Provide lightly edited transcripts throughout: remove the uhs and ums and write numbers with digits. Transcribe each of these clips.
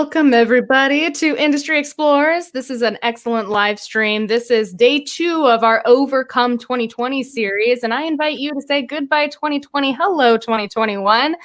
Welcome, everybody, to Industry Explorers. This is an excellent live stream. This is day 2 of our Overcome 2020 series, and I invite you to say goodbye 2020, hello 2021.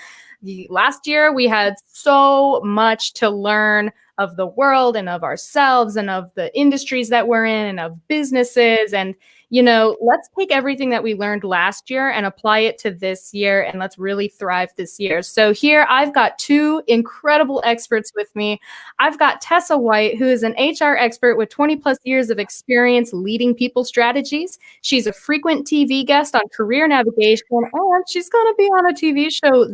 Last year, we had so much to learn of the world and of ourselves and of the industries that we're in and of businesses. And, let's take everything that we learned last year and apply it to this year, and let's really thrive this year. So here I've got 2 incredible experts with me. I've got Tessa White, who is an HR expert with 20 plus years of experience leading people strategies. She's a frequent TV guest on Career Navigation, and she's going to be on a TV show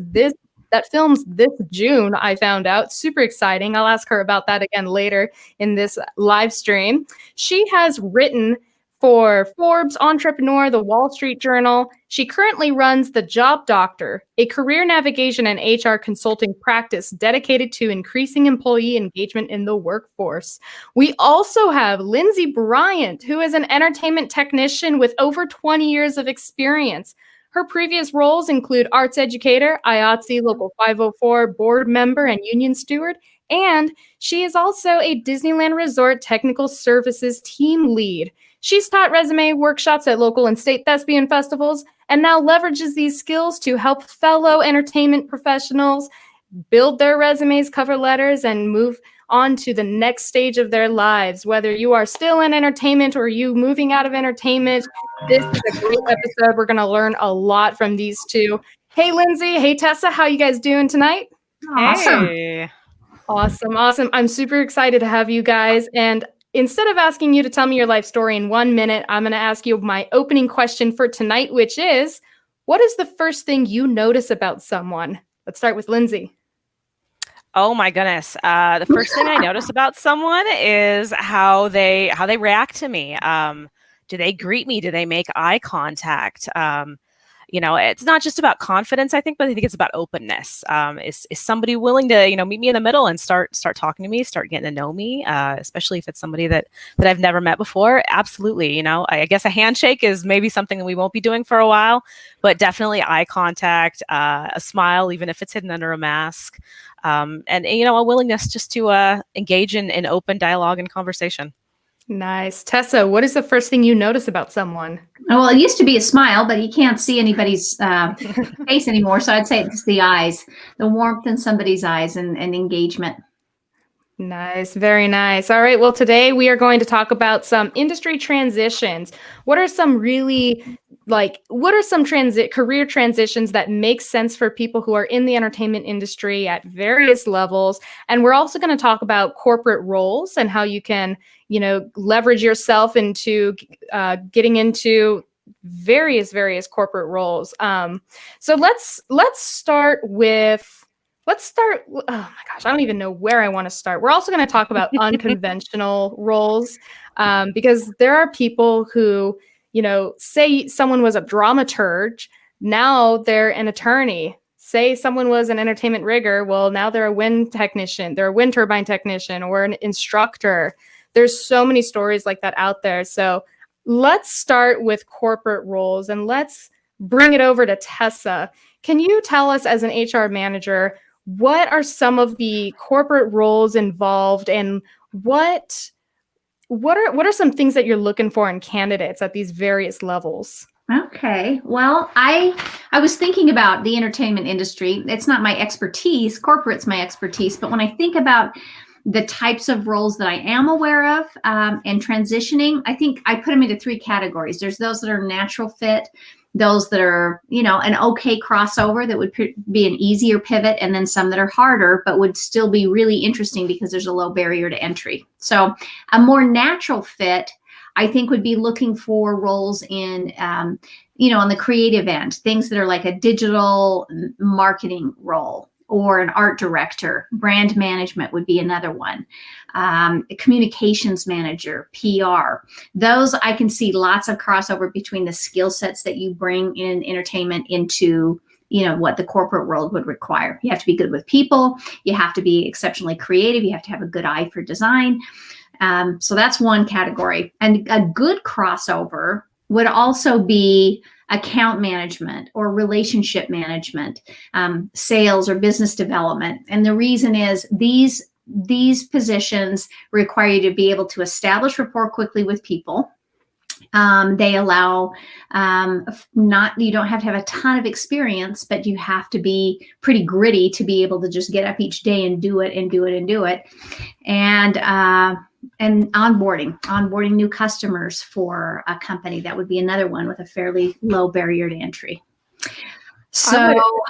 that films this June, I found out. Super exciting. I'll ask her about that again later in this live stream. She has written for Forbes, Entrepreneur, The Wall Street Journal. She currently runs The Job Doctor, a career navigation and HR consulting practice dedicated to increasing employee engagement in the workforce. We also have Lindsey Bryant, who is an entertainment technician with over 20 years of experience. Her previous roles include arts educator, IATSE Local 504 board member and Union Steward, and she is also a Disneyland Resort Technical Services team lead. She's taught resume workshops at local and state Thespian Festivals and now leverages these skills to help fellow entertainment professionals build their resumes, cover letters, and move on to the next stage of their lives. Whether you are still in entertainment or you moving out of entertainment, this is a great episode. We're going to learn a lot from these 2. Hey, Lindsey. Hey, Tessa. How you guys doing tonight? Awesome. Hey. Awesome. I'm super excited to have you guys. And instead of asking you to tell me your life story in 1 minute, I'm going to ask you my opening question for tonight, which is, what is the first thing you notice about someone? Let's start with Lindsey. Oh my goodness. The first thing I notice about someone is how they react to me. Do they greet me? Do they make eye contact? It's not just about confidence, I think, but I think it's about openness. Is somebody willing to, meet me in the middle and start talking to me, start getting to know me, especially if it's somebody that I've never met before? Absolutely. I guess a handshake is maybe something that we won't be doing for a while, but definitely eye contact, a smile, even if it's hidden under a mask, and a willingness just to engage in open dialogue and conversation. Nice. Tessa, what is the first thing you notice about someone? Well, it used to be a smile, but you can't see anybody's face anymore. So I'd say it's the eyes, the warmth in somebody's eyes and engagement. Nice. Very nice. All right. Well, today we are going to talk about some industry transitions. What are some career transitions that make sense for people who are in the entertainment industry at various levels? And we're also going to talk about corporate roles and how you can, leverage yourself into getting into various corporate roles. So let's start. Oh my gosh, I don't even know where I want to start. We're also going to talk about unconventional roles, because there are people who, say someone was a dramaturge, now they're an attorney. Say someone was an entertainment rigger, well, now they're a wind technician, they're a wind turbine technician or an instructor. There's so many stories like that out there. So let's start with corporate roles and let's bring it over to Tessa. Can you tell us, as an HR manager, what are some of the corporate roles involved, and what are some things that you're looking for in candidates at these various levels? Okay. Well, I was thinking about the entertainment industry. It's not my expertise. Corporate's my expertise. But when I think about the types of roles that I am aware of and transitioning, I think I put them into 3 categories. There's those that are natural fit, those that are, an okay crossover that would be an easier pivot, and then some that are harder, but would still be really interesting because there's a low barrier to entry. So a more natural fit, I think, would be looking for roles in, on the creative end, things that are like a digital marketing role, or an art director. Brand management would be another one. A communications manager, PR. Those, I can see lots of crossover between the skill sets that you bring in entertainment into, what the corporate world would require. You have to be good with people. You have to be exceptionally creative. You have to have a good eye for design. So that's one category. And a good crossover would also be account management or relationship management, sales or business development. And the reason is these these positions require you to be able to establish rapport quickly with people. They allow you don't have to have a ton of experience, but you have to be pretty gritty to be able to just get up each day and do it and do it and do it. And onboarding new customers for a company, that would be another one with a fairly low barrier to entry. So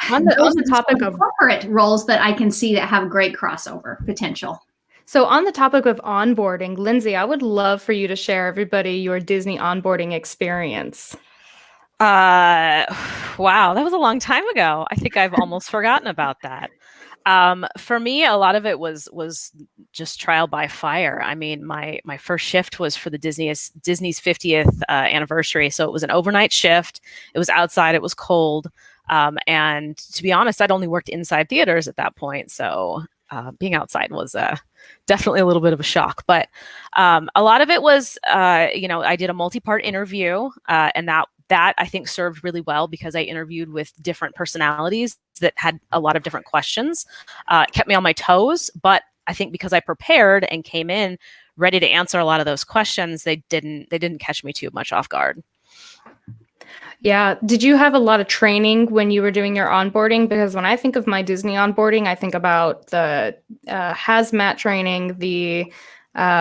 on the topic of corporate roles that I can see that have great crossover potential. So on the topic of onboarding, Lindsey, I would love for you to share everybody your Disney onboarding experience. Wow, that was a long time ago. I think I've almost forgotten about that. For me, a lot of it was just trial by fire. I mean, my first shift was for the Disney's 50th anniversary, so it was an overnight shift. It was outside. It was cold, and to be honest, I'd only worked inside theaters at that point, so being outside was definitely a little bit of a shock. But a lot of it was, I did a multi-part interview, and that I think served really well because I interviewed with different personalities that had a lot of different questions. It kept me on my toes, but I think because I prepared and came in ready to answer a lot of those questions, they didn't catch me too much off guard. Yeah. Did you have a lot of training when you were doing your onboarding? Because when I think of my Disney onboarding, I think about the hazmat training, the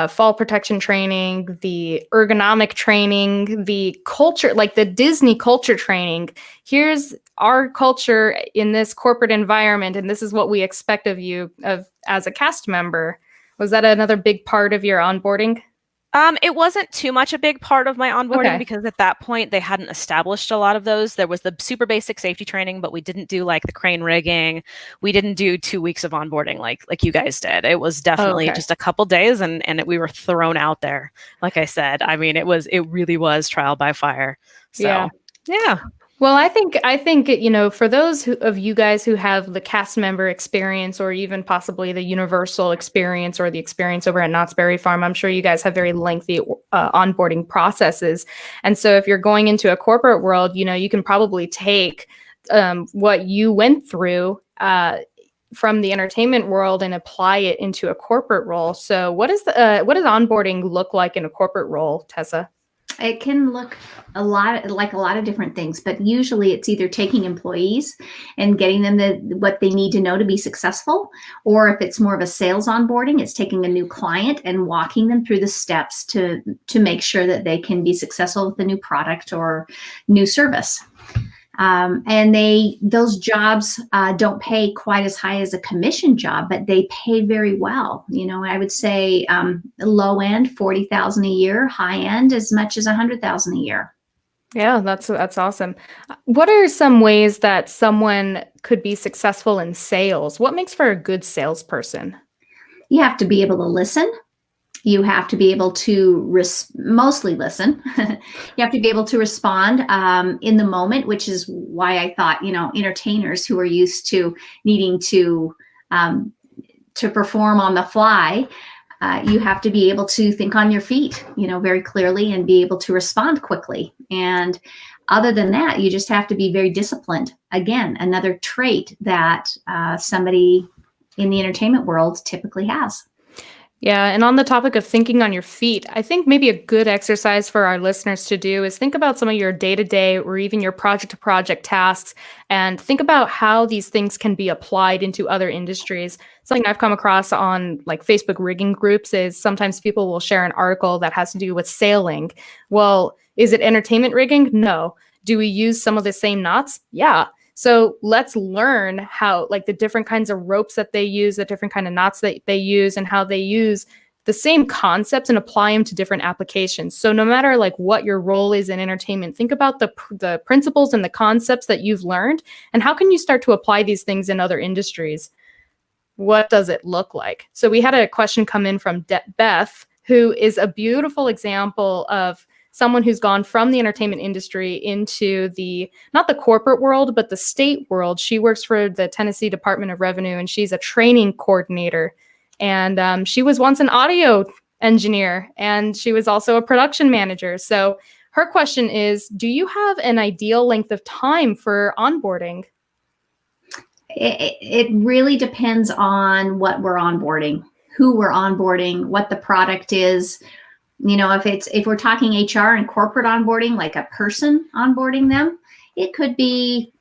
fall protection training, the ergonomic training, the culture, like the Disney culture training. Here's our culture in this corporate environment, and this is what we expect of you as a cast member. Was that another big part of your onboarding? It wasn't too much a big part of my onboarding because at that point they hadn't established a lot of those. There was the super basic safety training, but we didn't do like the crane rigging. We didn't do 2 weeks of onboarding like you guys did. It was definitely just a couple days and we were thrown out there. Like I said, I mean, it really was trial by fire. So yeah. Well, I think, for those of you guys who have the cast member experience or even possibly the universal experience or the experience over at Knott's Berry Farm, I'm sure you guys have very lengthy onboarding processes. And so if you're going into a corporate world, you can probably take what you went through from the entertainment world and apply it into a corporate role. So what does onboarding look like in a corporate role, Tessa? It can look a lot of different things, but usually it's either taking employees and getting them what they need to know to be successful, or if it's more of a sales onboarding, it's taking a new client and walking them through the steps to make sure that they can be successful with a new product or new service. And those jobs don't pay quite as high as a commission job, but they pay very well. I would say low end $40,000 a year, high end as much as $100,000 a year. Yeah, that's awesome. What are some ways that someone could be successful in sales? What makes for a good salesperson? You have to be able to listen. You have to be able to mostly listen. You have to be able to respond in the moment, which is why I thought, entertainers who are used to needing to perform on the fly, you have to be able to think on your feet, very clearly and be able to respond quickly. And other than that, you just have to be very disciplined. Again, another trait that somebody in the entertainment world typically has. Yeah, and on the topic of thinking on your feet, I think maybe a good exercise for our listeners to do is think about some of your day-to-day or even your project-to-project tasks and think about how these things can be applied into other industries. Something I've come across on like Facebook rigging groups is sometimes people will share an article that has to do with sailing. Well, is it entertainment rigging? No. Do we use some of the same knots? Yeah. So let's learn how, like, the different kinds of ropes that they use, the different kind of knots that they use, and how they use the same concepts and apply them to different applications. So no matter like what your role is in entertainment, think about the principles and the concepts that you've learned, and how can you start to apply these things in other industries? What does it look like? So we had a question come in from Beth, who is a beautiful example of someone who's gone from the entertainment industry into not the corporate world, but the state world. She works for the Tennessee Department of Revenue, and she's a training coordinator. And she was once an audio engineer, and she was also a production manager. So her question is, do you have an ideal length of time for onboarding? It really depends on what we're onboarding, who we're onboarding, what the product is. If we're talking HR and corporate onboarding, like a person onboarding them, it could be,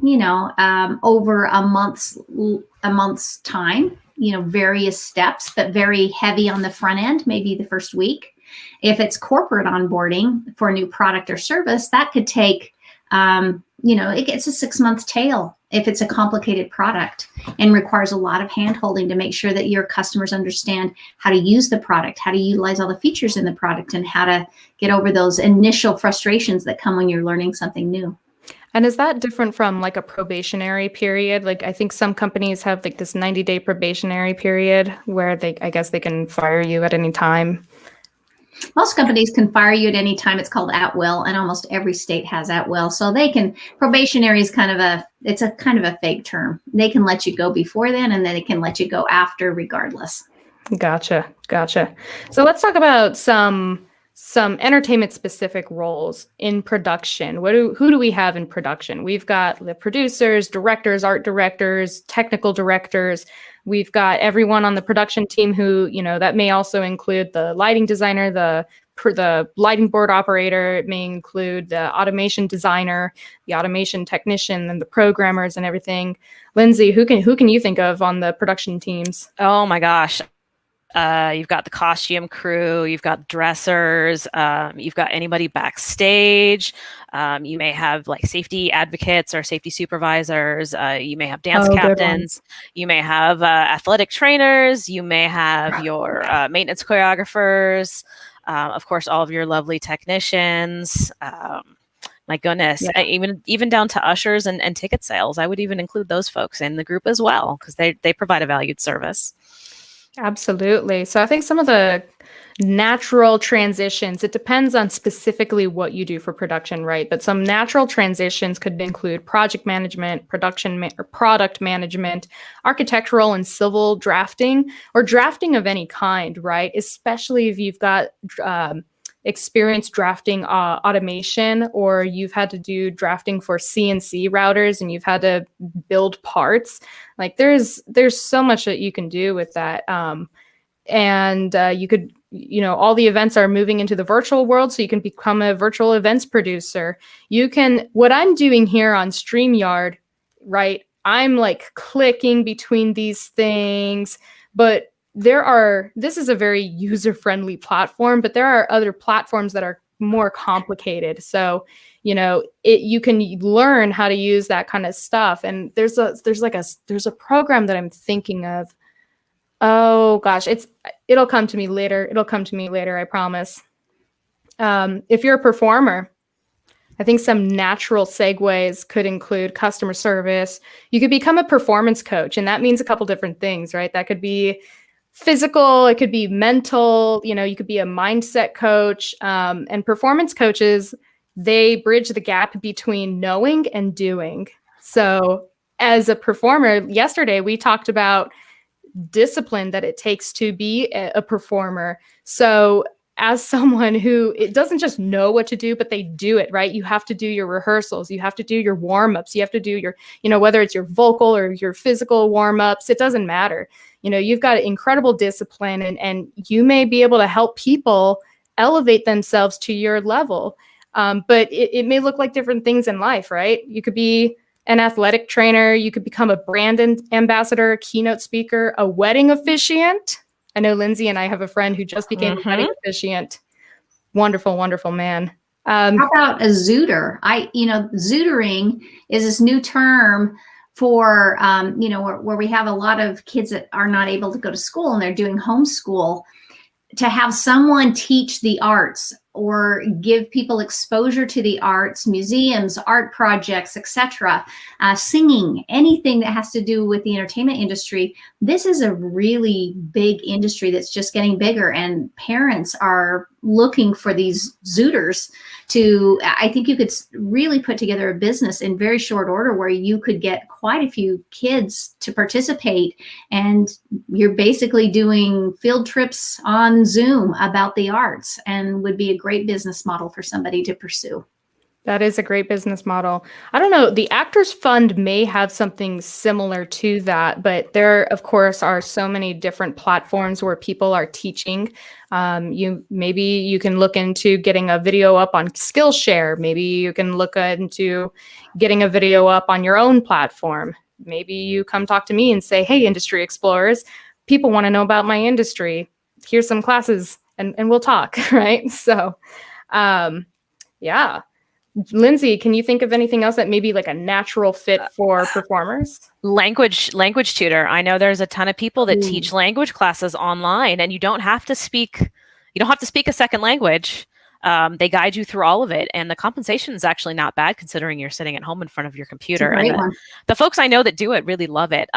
over a month's time, various steps, but very heavy on the front end, maybe the first week. If it's corporate onboarding for a new product or service, that could take, it gets a 6-month tail if it's a complicated product and requires a lot of hand-holding to make sure that your customers understand how to use the product, how to utilize all the features in the product, and how to get over those initial frustrations that come when you're learning something new. And is that different from like a probationary period? Like I think some companies have like this 90-day probationary period where I guess they can fire you at any time. Most companies can fire you at any time. It's called at will, and almost every state has at will. So probationary is kind of a fake term. They can let you go before then, and then they can let you go after regardless. Gotcha. So let's talk about some entertainment specific roles in production. Who do we have in production? We've got the producers, directors, art directors, technical directors. We've got everyone on the production team who, that may also include the lighting designer, the lighting board operator. It may include the automation designer, the automation technician, and the programmers and everything. Lindsey, who can you think of on the production teams? Oh my gosh. You've got the costume crew, you've got dressers, you've got anybody backstage. You may have like safety advocates or safety supervisors. You may have dance captains. You may have athletic trainers. You may have your maintenance choreographers. Of course, all of your lovely technicians. My goodness, yeah. Even down to ushers and ticket sales. I would even include those folks in the group as well because they provide a valued service. Absolutely. So I think some of the natural transitions, it depends on specifically what you do for production, right? But some natural transitions could include project management, or product management, architectural and civil drafting, or drafting of any kind, right? Especially if you've got experience drafting automation, or you've had to do drafting for CNC routers and you've had to build parts. Like there's so much that you can do with that. And you could, all the events are moving into the virtual world, so you can become a virtual events producer. What I'm doing here on StreamYard, right? I'm like clicking between these things, but this is a very user-friendly platform, but there are other platforms that are more complicated. So, you can learn how to use that kind of stuff. And there's a program that I'm thinking of. Oh gosh, it'll come to me later. I promise. If you're a performer, I think some natural segues could include customer service. You could become a performance coach, and that means a couple different things, right? That could be physical, it could be mental, you could be a mindset coach. And performance coaches, they bridge the gap between knowing and doing. So as a performer, yesterday we talked about discipline that it takes to be a performer. So as someone who it doesn't just know what to do, but they do it, right? You have to do your rehearsals. You have to do your warm-ups. You have to do your, whether it's your vocal or your physical warm-ups, it doesn't matter. You've got incredible discipline, and you may be able to help people elevate themselves to your level. But it may look like different things in life, right? You could be an athletic trainer. You could become a brand ambassador, a keynote speaker, a wedding officiant. I know Lindsey and I have a friend who just became a wedding officiant. Wonderful, wonderful man. How about a zooter? Zootering is this new term for, where we have a lot of kids that are not able to go to school and they're doing homeschool. To have someone teach the arts or give people exposure to the arts, museums, art projects, etc., singing, anything that has to do with the entertainment industry. This is a really big industry that's just getting bigger, and parents are looking for these zooters I think you could really put together a business in very short order where you could get quite a few kids to participate, and you're basically doing field trips on Zoom about the arts, and would be a great business model for somebody to pursue. That is a great business model. I don't know, the Actors Fund may have something similar to that, but there, of course, are so many different platforms where people are teaching. Maybe you can look into getting a video up on Skillshare. Maybe you can look into getting a video up on your own platform. Maybe you come talk to me and say, hey, industry explorers, people want to know about my industry. Here's some classes and we'll talk, right? So, yeah. Lindsey, can you think of anything else that may be like a natural fit for performers? Language tutor. I know there's a ton of people that teach language classes online, and you don't have to speak a second language. They guide you through all of it, and the compensation is actually not bad considering you're sitting at home in front of your computer. And the folks I know that do it really love it.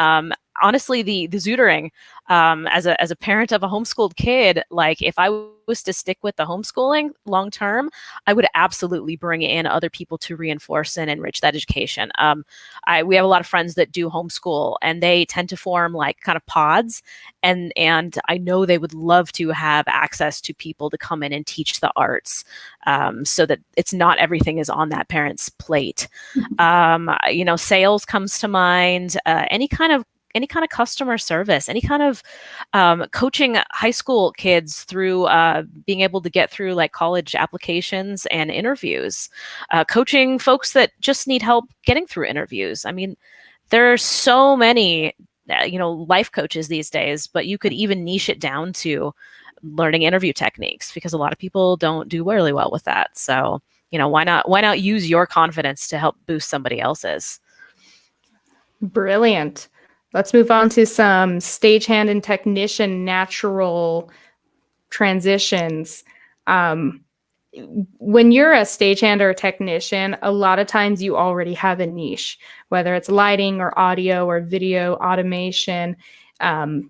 Honestly, the tutoring, as a parent of a homeschooled kid, like if I was to stick with the homeschooling long term, I would absolutely bring in other people to reinforce and enrich that education. We have a lot of friends that do homeschool, and they tend to form like kind of pods, and I know they would love to have access to people to come in and teach the arts, so that it's not everything is on that parent's plate. Sales comes to mind. Any kind of customer service, any kind of coaching high school kids through being able to get through like college applications and interviews, coaching folks that just need help getting through interviews. I mean, there are so many, life coaches these days, but you could even niche it down to learning interview techniques, because a lot of people don't do really well with that. So, why not use your confidence to help boost somebody else's? Brilliant. Let's move on to some stagehand and technician natural transitions. When you're a stagehand or a technician, a lot of times you already have a niche, whether it's lighting or audio or video automation,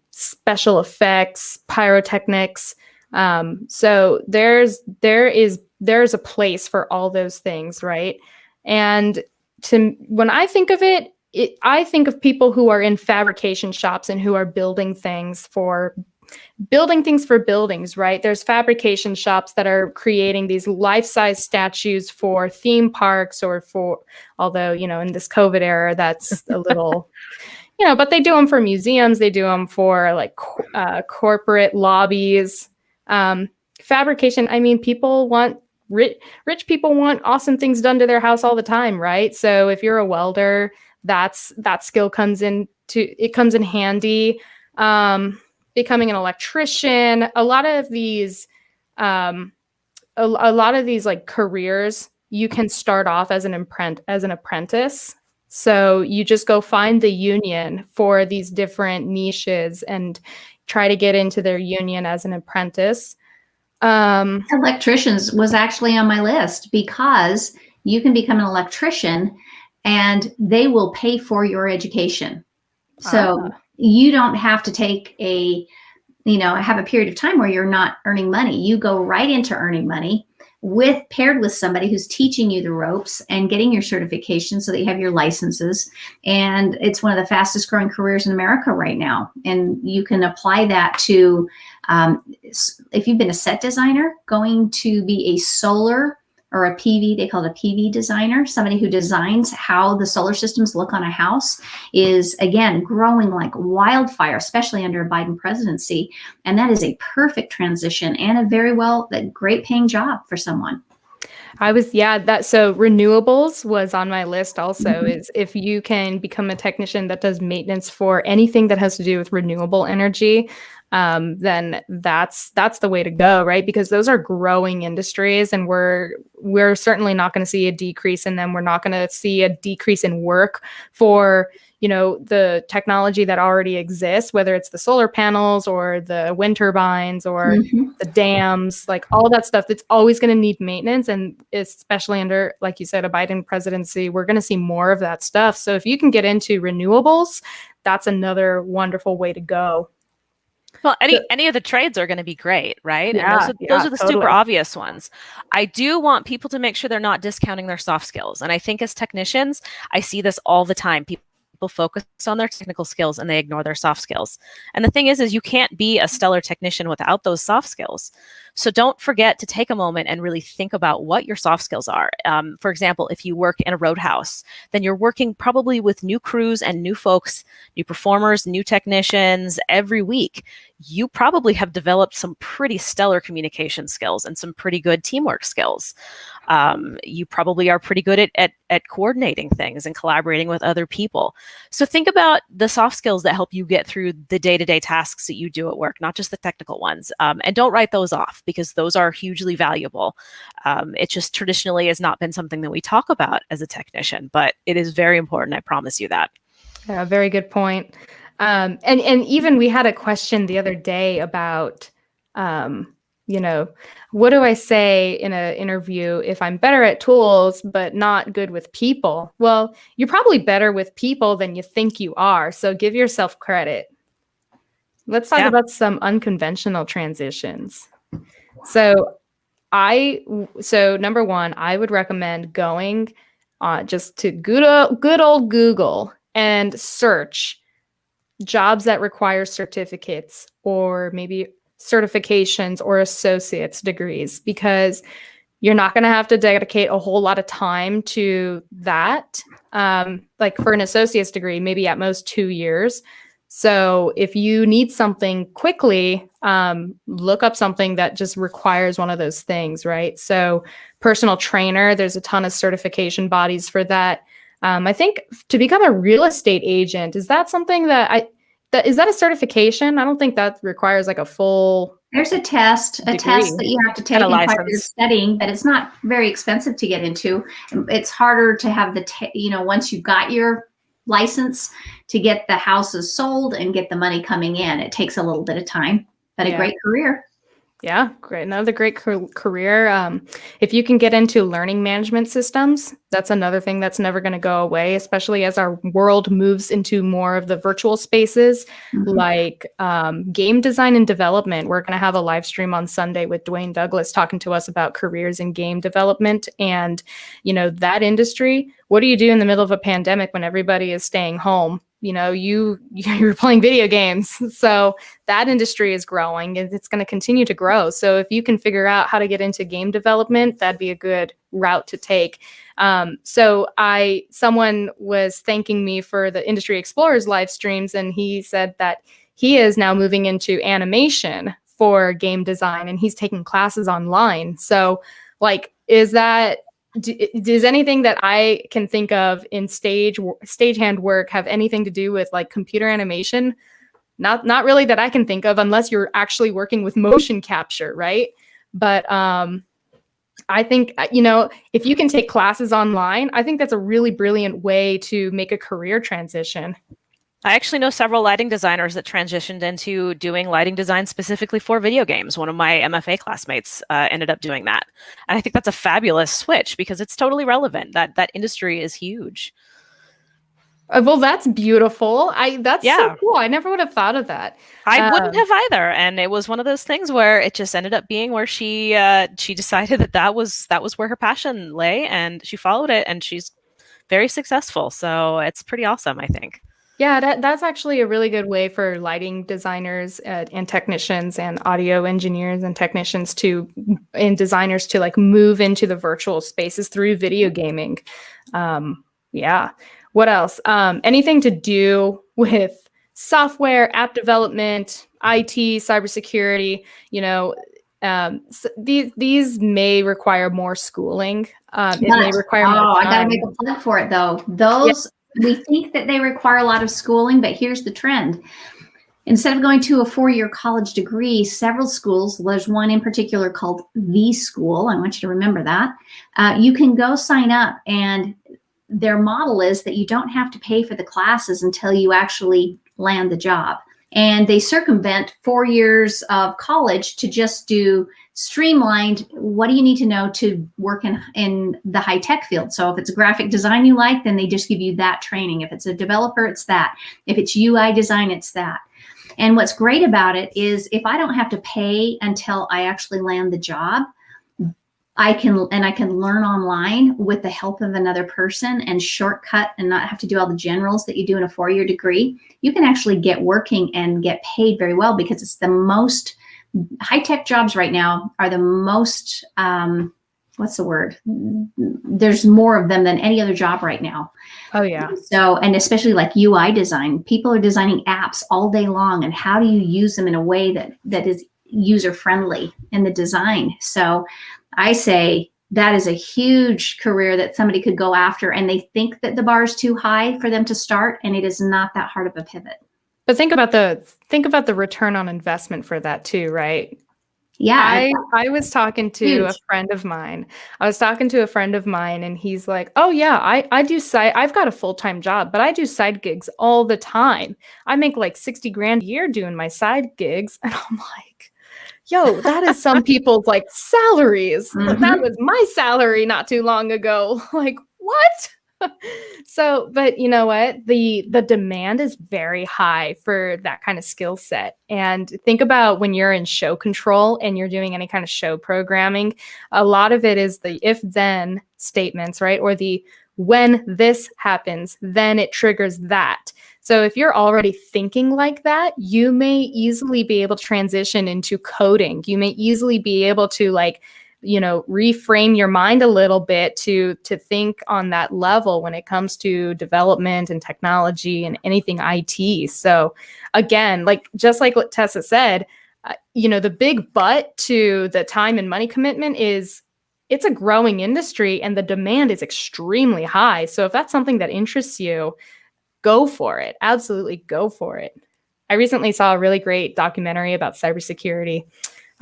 special effects, pyrotechnics. So there's a place for all those things, right? And when I think of it, I think of people who are in fabrication shops and who are building things for buildings, right? There's fabrication shops that are creating these life-size statues for theme parks although, in this COVID era, that's a little, but they do them for museums. They do them for like corporate lobbies. Fabrication, I mean, rich people want awesome things done to their house all the time, right? So if you're a welder, that skill comes in handy. Becoming an electrician, a lot of these like careers, you can start off as an apprentice. So you just go find the union for these different niches and try to get into their union as an apprentice. Electricians was actually on my list, because you can become an electrician and they will pay for your education. So you don't have to take have a period of time where you're not earning money. You go right into earning money paired with somebody who's teaching you the ropes and getting your certification so that you have your licenses. And it's one of the fastest growing careers in America right now. And you can apply that to, if you've been a set designer, going to be a solar or a PV, they call it a PV designer, somebody who designs how the solar systems look on a house, is again growing like wildfire, especially under a Biden presidency. And that is a perfect transition and a great paying job for someone. So renewables was on my list also, is if you can become a technician that does maintenance for anything that has to do with renewable energy, then that's the way to go, right? Because those are growing industries, and we're certainly not going to see a decrease in them. We're not going to see a decrease in work for, the technology that already exists, whether it's the solar panels or the wind turbines or the dams, like all that stuff. It's always going to need maintenance. And especially under, like you said, a Biden presidency, we're going to see more of that stuff. So if you can get into renewables, that's another wonderful way to go. Well, any of the trades are going to be great, right? Yeah, and those are the totally. super obvious ones. I do want people to make sure they're not discounting their soft skills. And I think as technicians, I see this all the time. People people focus on their technical skills and they ignore their soft skills. And the thing is you can't be a stellar technician without those soft skills. So don't forget to take a moment and really think about what your soft skills are. For example, if you work in a roadhouse, then you're working probably with new crews and new folks, new performers, new technicians every week. You probably have developed some pretty stellar communication skills and some pretty good teamwork skills. You probably are pretty good at coordinating things and collaborating with other people. So think about the soft skills that help you get through the day-to-day tasks that you do at work, not just the technical ones. And don't write those off, because those are hugely valuable. It just traditionally has not been something that we talk about as a technician, but it is very important. I promise you that. Yeah, very good point. And even we had a question the other day about, what do I say in an interview if I'm better at tools but not good with people? Well, you're probably better with people than you think you are. So give yourself credit. Let's talk about some unconventional transitions. So number one, I would recommend going just to good old Google and search jobs that require certificates or maybe certifications or associate's degrees, because you're not going to have to dedicate a whole lot of time to that. Like for an associate's degree, maybe at most 2 years. So if you need something quickly, look up something that just requires one of those things, right? So personal trainer, there's a ton of certification bodies for that. I think to become a real estate agent, is that something is that a certification? I don't think that requires like a full. There's a test that you have to take and part of your studying, but it's not very expensive to get into. It's harder to have once you've got your license, to get the houses sold and get the money coming in. It takes a little bit of time, but a great career. Yeah, great. Another great career. If you can get into learning management systems, that's another thing that's never going to go away, especially as our world moves into more of the virtual spaces, like game design and development. We're going to have a live stream on Sunday with Dwayne Douglas talking to us about careers in game development and, that industry. What do you do in the middle of a pandemic when everybody is staying home? You're playing video games. So that industry is growing and it's going to continue to grow. So if you can figure out how to get into game development, that'd be a good route to take. Someone was thanking me for the Industry Explorers live streams, and he said that he is now moving into animation for game design and he's taking classes online. So does anything that I can think of in stagehand work have anything to do with like computer animation? Not really that I can think of, unless you're actually working with motion capture, right? But I think, if you can take classes online, I think that's a really brilliant way to make a career transition. I actually know several lighting designers that transitioned into doing lighting design specifically for video games. One of my MFA classmates ended up doing that. And I think that's a fabulous switch because it's totally relevant. That industry is huge. Well, that's beautiful. That's so cool. I never would have thought of that. I wouldn't have either. And it was one of those things where it just ended up being where she decided that was where her passion lay, and she followed it, and she's very successful. So it's pretty awesome, I think. Yeah, that's actually a really good way for lighting designers and technicians and audio engineers and technicians and designers to like move into the virtual spaces through video gaming. What else? Anything to do with software, app development, IT, cybersecurity, these may require more schooling. It may require more time. I got to make a plug for it though. We think that they require a lot of schooling, but here's the trend. Instead of going to a 4-year college degree, several schools, there's one in particular called The School, I want you to remember that, you can go sign up, and their model is that you don't have to pay for the classes until you actually land the job. And they circumvent 4 years of college to just do streamlined, what do you need to know to work in the high-tech field? So if it's graphic design you like, then they just give you that training. If it's a developer, it's that. If it's UI design, it's that. And what's great about it is if I don't have to pay until I actually land the job, I can learn online with the help of another person and shortcut and not have to do all the generals that you do in a 4-year degree. You can actually get working and get paid very well, because it's the most high-tech jobs right now are the most, what's the word? There's more of them than any other job right now. Oh yeah. So, and especially like UI design, people are designing apps all day long, and how do you use them in a way that is user-friendly in the design? So I say that is a huge career that somebody could go after, and they think that the bar is too high for them to start, and it is not that hard of a pivot. But think about the return on investment for that too, right? Yeah. I was talking to a friend of mine. And he's like, "Oh yeah, I do I've got a full-time job, but I do side gigs all the time. I make like 60 grand a year doing my side gigs." And I'm like, "Yo, that is some people's like salaries. Mhm. That was my salary not too long ago." Like, what? So, but you know what? The demand is very high for that kind of skill set. And think about when you're in show control and you're doing any kind of show programming, a lot of it is the if-then statements, right? Or the when this happens, then it triggers that. So if you're already thinking like that, you may easily be able to transition into coding. You may easily be able to reframe your mind a little bit to think on that level when it comes to development and technology and anything IT. So again, just like what Tessa said, the big but to the time and money commitment is it's a growing industry and the demand is extremely high. So if that's something that interests you, go for it. Absolutely go for it. I recently saw a really great documentary about cybersecurity.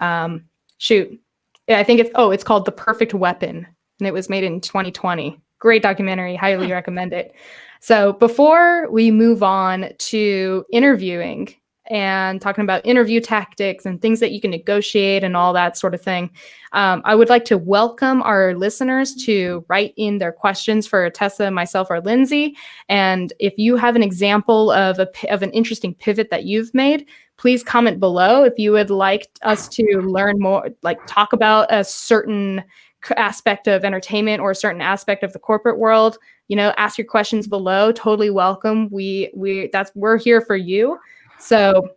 Yeah, I think it's called The Perfect Weapon, and it was made in 2020. Great documentary, highly recommend it. So before we move on to interviewing and talking about interview tactics and things that you can negotiate and all that sort of thing, I would like to welcome our listeners to write in their questions for Tessa, myself, or Lindsey. And if you have an example of an interesting pivot that you've made, please comment below. If you would like us to learn more, talk about a certain aspect of entertainment or a certain aspect of the corporate world, ask your questions below. Totally welcome. We're here for you. So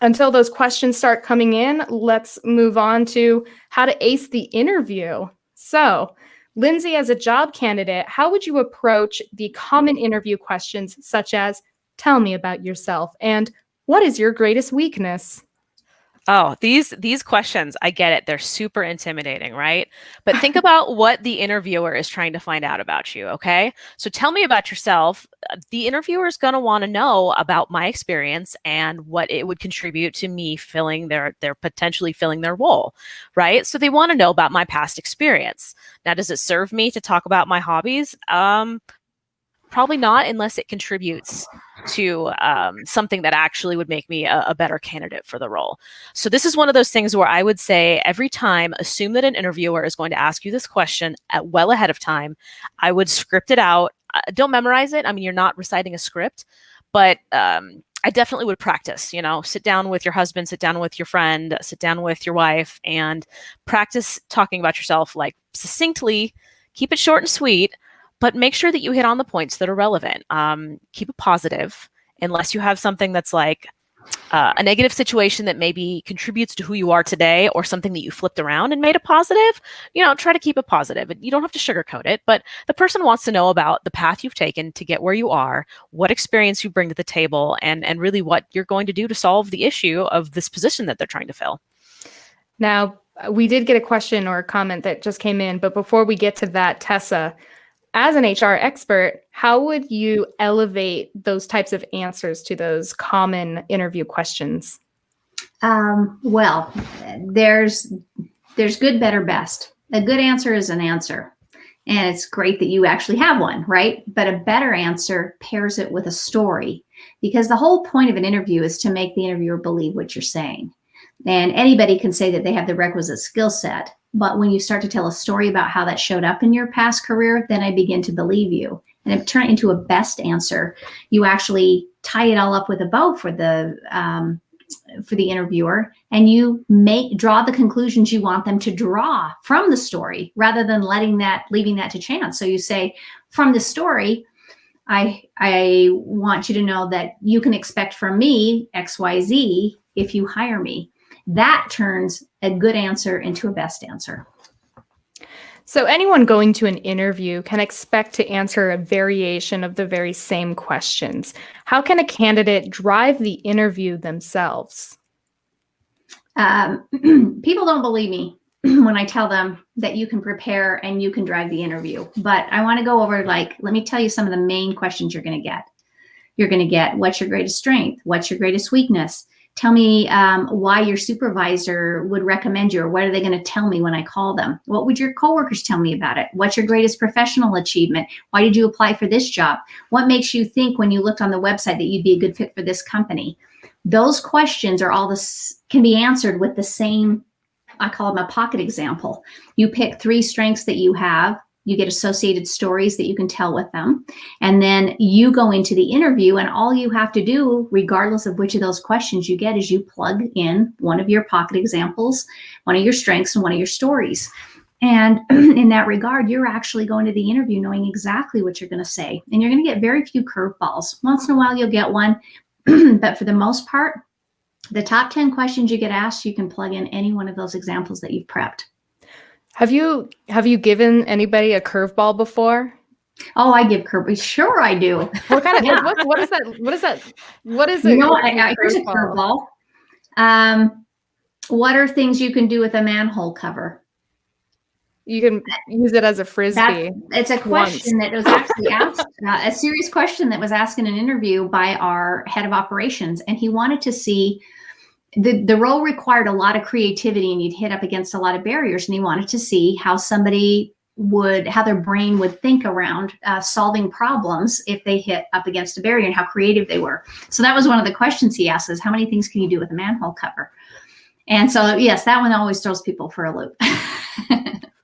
until those questions start coming in, let's move on to how to ace the interview. So, Lindsey, as a job candidate, how would you approach the common interview questions such as, tell me about yourself, and what is your greatest weakness? Oh, these questions, I get it. They're super intimidating, right? But think about what the interviewer is trying to find out about you, okay? So tell me about yourself. The interviewer is going to want to know about my experience and what it would contribute to me potentially filling their role, right? So they want to know about my past experience. Now, does it serve me to talk about my hobbies? Probably not, unless it contributes to something that actually would make me a better candidate for the role. So this is one of those things where I would say every time, assume that an interviewer is going to ask you this question well ahead of time. I would script it out. Don't memorize it. I mean, you're not reciting a script, but I definitely would practice, sit down with your husband, sit down with your friend, sit down with your wife, and practice talking about yourself succinctly. Keep it short and sweet, but make sure that you hit on the points that are relevant. Keep it positive, unless you have something that's like a negative situation that maybe contributes to who you are today, or something that you flipped around and made a positive. Try to keep it positive. You don't have to sugarcoat it, but the person wants to know about the path you've taken to get where you are, what experience you bring to the table, and really what you're going to do to solve the issue of this position that they're trying to fill. Now, we did get a question or a comment that just came in, but before we get to that, Tessa, as an HR expert, how would you elevate those types of answers to those common interview questions? Well, there's good, better, best. A good answer is an answer, and it's great that you actually have one, right? But a better answer pairs it with a story, because the whole point of an interview is to make the interviewer believe what you're saying. And anybody can say that they have the requisite skill set, but when you start to tell a story about how that showed up in your past career, then I begin to believe you. And if turn it into a best answer, you actually tie it all up with a bow for the for the interviewer, and you draw the conclusions you want them to draw from the story, rather than leaving that to chance. So you say, from the story, I want you to know that you can expect from me XYZ if you hire me. That turns a good answer into a best answer. So anyone going to an interview can expect to answer a variation of the very same questions. How can a candidate drive the interview themselves? People don't believe me when I tell them that you can prepare and you can drive the interview. But I want to go over, let me tell you some of the main questions you're going to get. You're going to get, what's your greatest strength? What's your greatest weakness? Tell me why your supervisor would recommend you, or what are they going to tell me when I call them? What would your coworkers tell me about it? What's your greatest professional achievement? Why did you apply for this job? What makes you think when you looked on the website that you'd be a good fit for this company? Those questions can be answered with the same, I call them a pocket example. You pick 3 strengths that you have. You get associated stories that you can tell with them. And then you go into the interview, and all you have to do, regardless of which of those questions you get, is you plug in one of your pocket examples, one of your strengths, and one of your stories. And in that regard, you're actually going to the interview knowing exactly what you're going to say. And you're going to get very few curveballs. Once in a while, you'll get one. But for the most part, the top 10 questions you get asked, you can plug in any one of those examples that you've prepped. Have you given anybody a curveball before? Oh, I give curveballs. Sure, I do. What kind of what is that? What is it? Here's a curveball. What are things you can do with a manhole cover? You can use it as a frisbee. It's a question that was actually asked, a serious question that was asked in an interview by our head of operations, and he wanted to see. The role required a lot of creativity, and you'd hit up against a lot of barriers, and he wanted to see how how their brain would think around solving problems if they hit up against a barrier, and how creative they were. So that was one of the questions he asked, is how many things can you do with a manhole cover? And so, yes, that one always throws people for a loop.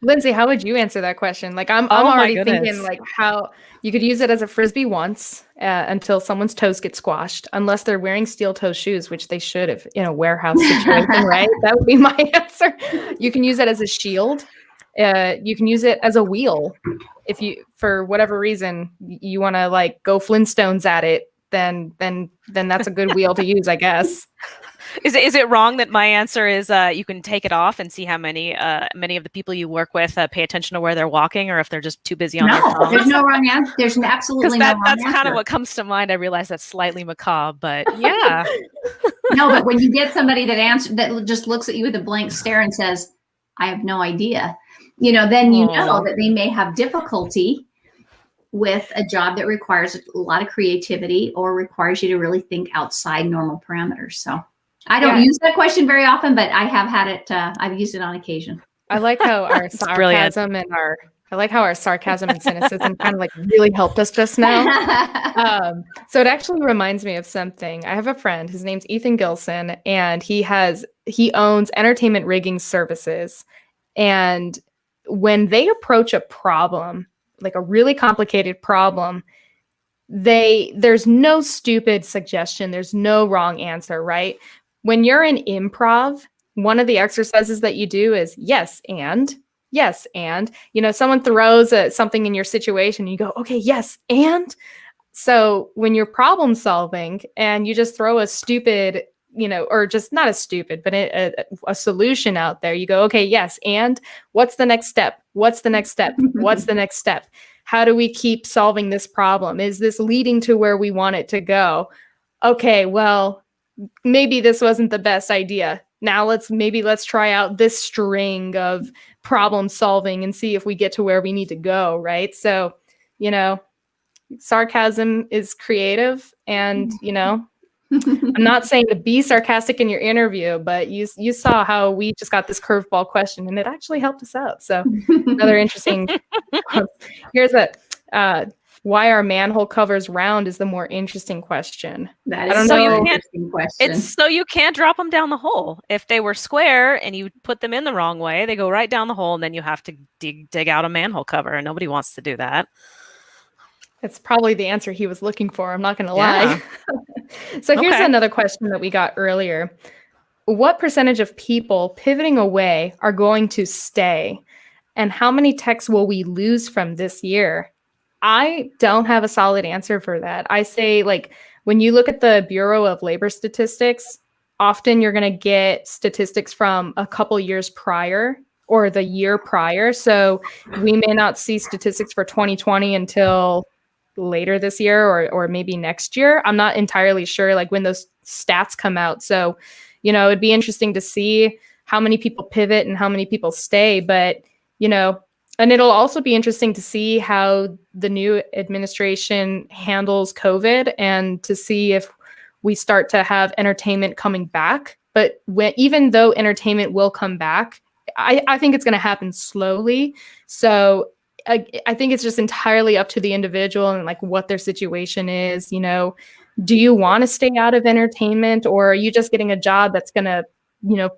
Lindsay, how would you answer that question? I'm already thinking how you could use it as a frisbee once until someone's toes get squashed, unless they're wearing steel toe shoes, which they should if in a warehouse situation, right? That would be my answer. You can use it as a shield. You can use it as a wheel. If you, for whatever reason, you want to go Flintstones at it, then that's a good wheel to use, I guess. Is it wrong that my answer is you can take it off and see how many of the people you work with pay attention to where they're walking, or if they're just too busy on their phones? No, there's no wrong answer. There's absolutely no wrong answer. That's kind of what comes to mind. I realize that's slightly macabre, but yeah. No, but when you get somebody that just looks at you with a blank stare and says, "I have no idea," then you know that they may have difficulty with a job that requires a lot of creativity or requires you to really think outside normal parameters. So I don't use that question very often, but I have had it. I've used it on occasion. I like how our sarcasm and cynicism kind of really helped us just now. So it actually reminds me of something. I have a friend, his name's Ethan Gilson, and he owns entertainment rigging services. And when they approach a problem, like a really complicated problem, there's no stupid suggestion. There's no wrong answer, right? When you're in improv, one of the exercises that you do is yes, and. Someone throws something in your situation, and you go, okay, yes, and. So when you're problem solving and you just throw a stupid, or just not a stupid, but a solution out there, you go, okay, yes, and what's the next step? What's the next step? What's the next step? How do we keep solving this problem? Is this leading to where we want it to go? Okay, well, maybe this wasn't the best idea. Now let's try out this string of problem solving and see if we get to where we need to go, right? So, sarcasm is creative, and, I'm not saying to be sarcastic in your interview, but you saw how we just got this curveball question, and it actually helped us out. So another interesting, here's why are manhole covers round is the more interesting question. That is interesting question. It's so you can't drop them down the hole. If they were square and you put them in the wrong way, they go right down the hole, and then you have to dig out a manhole cover, and nobody wants to do that. It's probably the answer he was looking for. I'm not going to Yeah. lie. So here's Okay. another question that we got earlier. What percentage of people pivoting away are going to stay? And how many techs will we lose from this year? I don't have a solid answer for that. I say, like, when you look at the Bureau of Labor Statistics, often you're going to get statistics from a couple years prior or the year prior. So we may not see statistics for 2020 until later this year or maybe next year. I'm not entirely sure, like, when those stats come out. So, it'd be interesting to see how many people pivot and how many people stay. But, and it'll also be interesting to see how the new administration handles COVID and to see if we start to have entertainment coming back. But even though entertainment will come back, I think it's going to happen slowly. So I think it's just entirely up to the individual and like what their situation is. Do you want to stay out of entertainment, or are you just getting a job that's going to,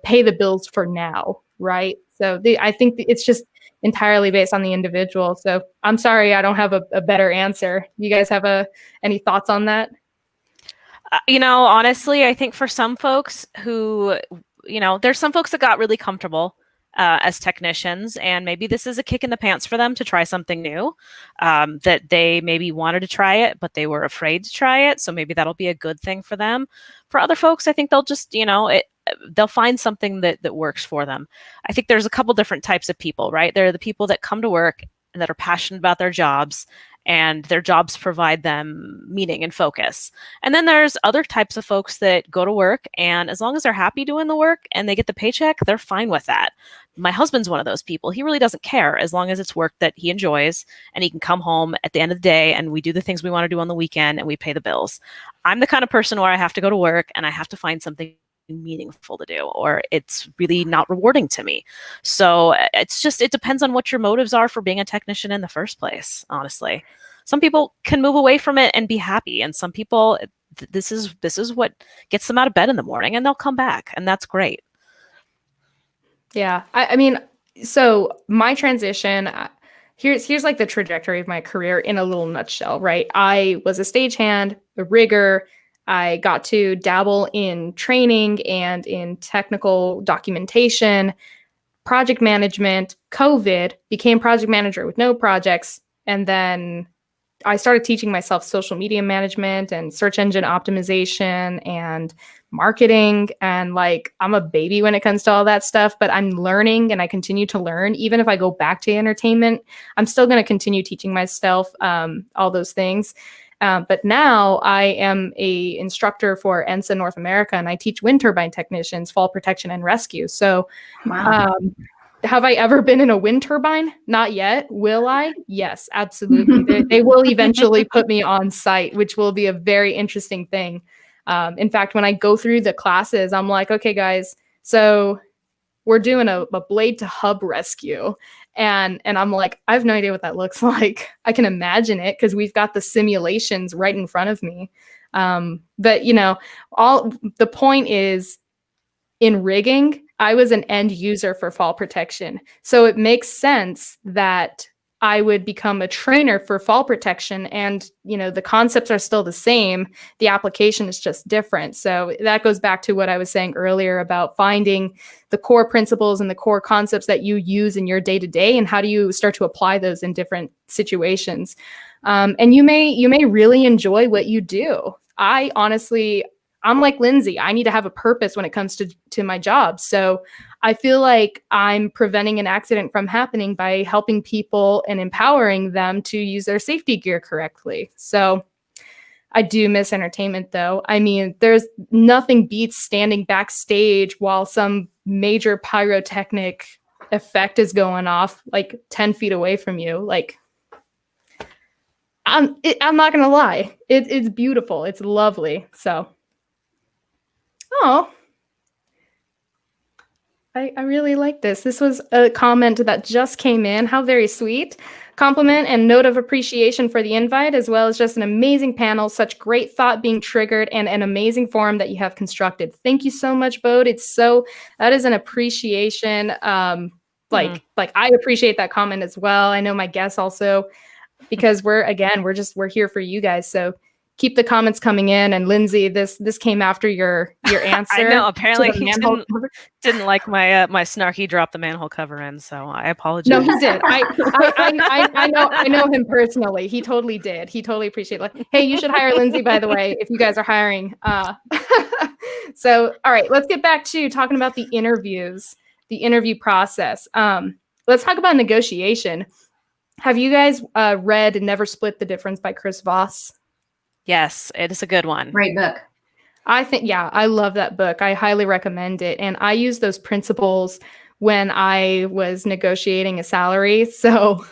pay the bills for now, right? So I think it's just entirely based on the individual. So I'm sorry, I don't have a better answer. You guys have any thoughts on that? Honestly, I think for some folks who, there's some folks that got really comfortable as technicians, and maybe this is a kick in the pants for them to try something new, that they maybe wanted to try it, but they were afraid to try it. So maybe that'll be a good thing for them. For other folks, I think they'll just, they'll find something that works for them. I think there's a couple different types of people, right? There are the people that come to work and that are passionate about their jobs, and their jobs provide them meaning and focus. And then there's other types of folks that go to work, and as long as they're happy doing the work and they get the paycheck, they're fine with that. My husband's one of those people. He really doesn't care as long as it's work that he enjoys and he can come home at the end of the day and we do the things we want to do on the weekend and we pay the bills. I'm the kind of person where I have to go to work and I have to find something meaningful to do, or it's really not rewarding to me. So it depends on what your motives are for being a technician in the first place, honestly. Some people can move away from it and be happy, and some people, this is what gets them out of bed in the morning, and they'll come back, and that's great. Yeah. I mean, so my transition, here's like the trajectory of my career in a little nutshell, right? I was a stagehand, a rigger. I got to dabble in training and in technical documentation, project management. COVID, became project manager with no projects. And then I started teaching myself social media management and search engine optimization and marketing. And like, I'm a baby when it comes to all that stuff, but I'm learning and I continue to learn. Even if I go back to entertainment, I'm still going to continue teaching myself all those things. But now I am a instructor for IATSE North America, and I teach wind turbine technicians, fall protection and rescue. So Wow. have I ever been in a wind turbine? Not yet. Will I? Yes, absolutely. They will eventually put me on site, which will be a very interesting thing. In fact, when I go through the classes, I'm like, okay, guys, so we're doing a blade to hub rescue. And I'm like, I have no idea what that looks like. I can imagine it because we've got the simulations right in front of me. But all the point is, in rigging, I was an end user for fall protection. So it makes sense that I would become a trainer for fall protection, and the concepts are still the same. The application is just different. So that goes back to what I was saying earlier about finding the core principles and the core concepts that you use in your day-to-day, and how do you start to apply those in different situations. And you may really enjoy what you do. I'm like Lindsey. I need to have a purpose when it comes to my job. So I feel like I'm preventing an accident from happening by helping people and empowering them to use their safety gear correctly. So I do miss entertainment, though. I mean, there's nothing beats standing backstage while some major pyrotechnic effect is going off like 10 feet away from you. Like, I'm not going to lie. It's beautiful. It's lovely. So. Oh, I really like this. This was a comment that just came in. How very sweet. Compliment and note of appreciation for the invite, as well as just an amazing panel. Such great thought being triggered and an amazing forum that you have constructed. Thank you so much, Bode. That is an appreciation. Like I appreciate that comment as well. I know my guests also because we're here for you guys. So keep the comments coming in. And Lindsey, this came after your answer. I know. Apparently, to the he manhole cover. didn't like my my snarky drop the manhole cover in. So I apologize. No, he did. I know him personally. He totally did. He totally appreciated it. Like, hey, you should hire Lindsey, by the way, if you guys are hiring. So, all right, let's get back to talking about the interviews, the interview process. Let's talk about negotiation. Have you guys read Never Split the Difference by Chris Voss? Yes, it is a good one. Great book. I think, yeah, I love that book. I highly recommend it. And I use those principles when I was negotiating a salary. So,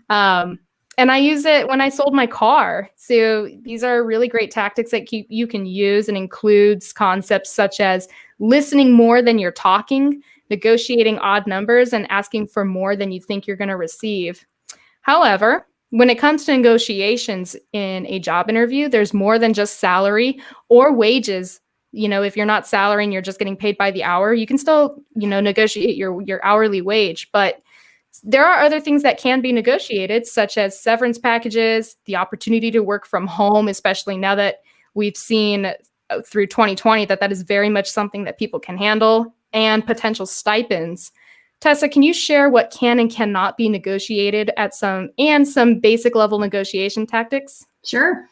and I use it when I sold my car. So these are really great tactics that you can use, and includes concepts such as listening more than you're talking, negotiating odd numbers, and asking for more than you think you're going to receive. However, when it comes to negotiations in a job interview, there's more than just salary or wages. You know, if you're not salary and you're just getting paid by the hour, you can still, negotiate your hourly wage. But there are other things that can be negotiated, such as severance packages, the opportunity to work from home, especially now that we've seen through 2020 that is very much something that people can handle, and potential stipends. Tessa, can you share what can and cannot be negotiated some basic level negotiation tactics? Sure.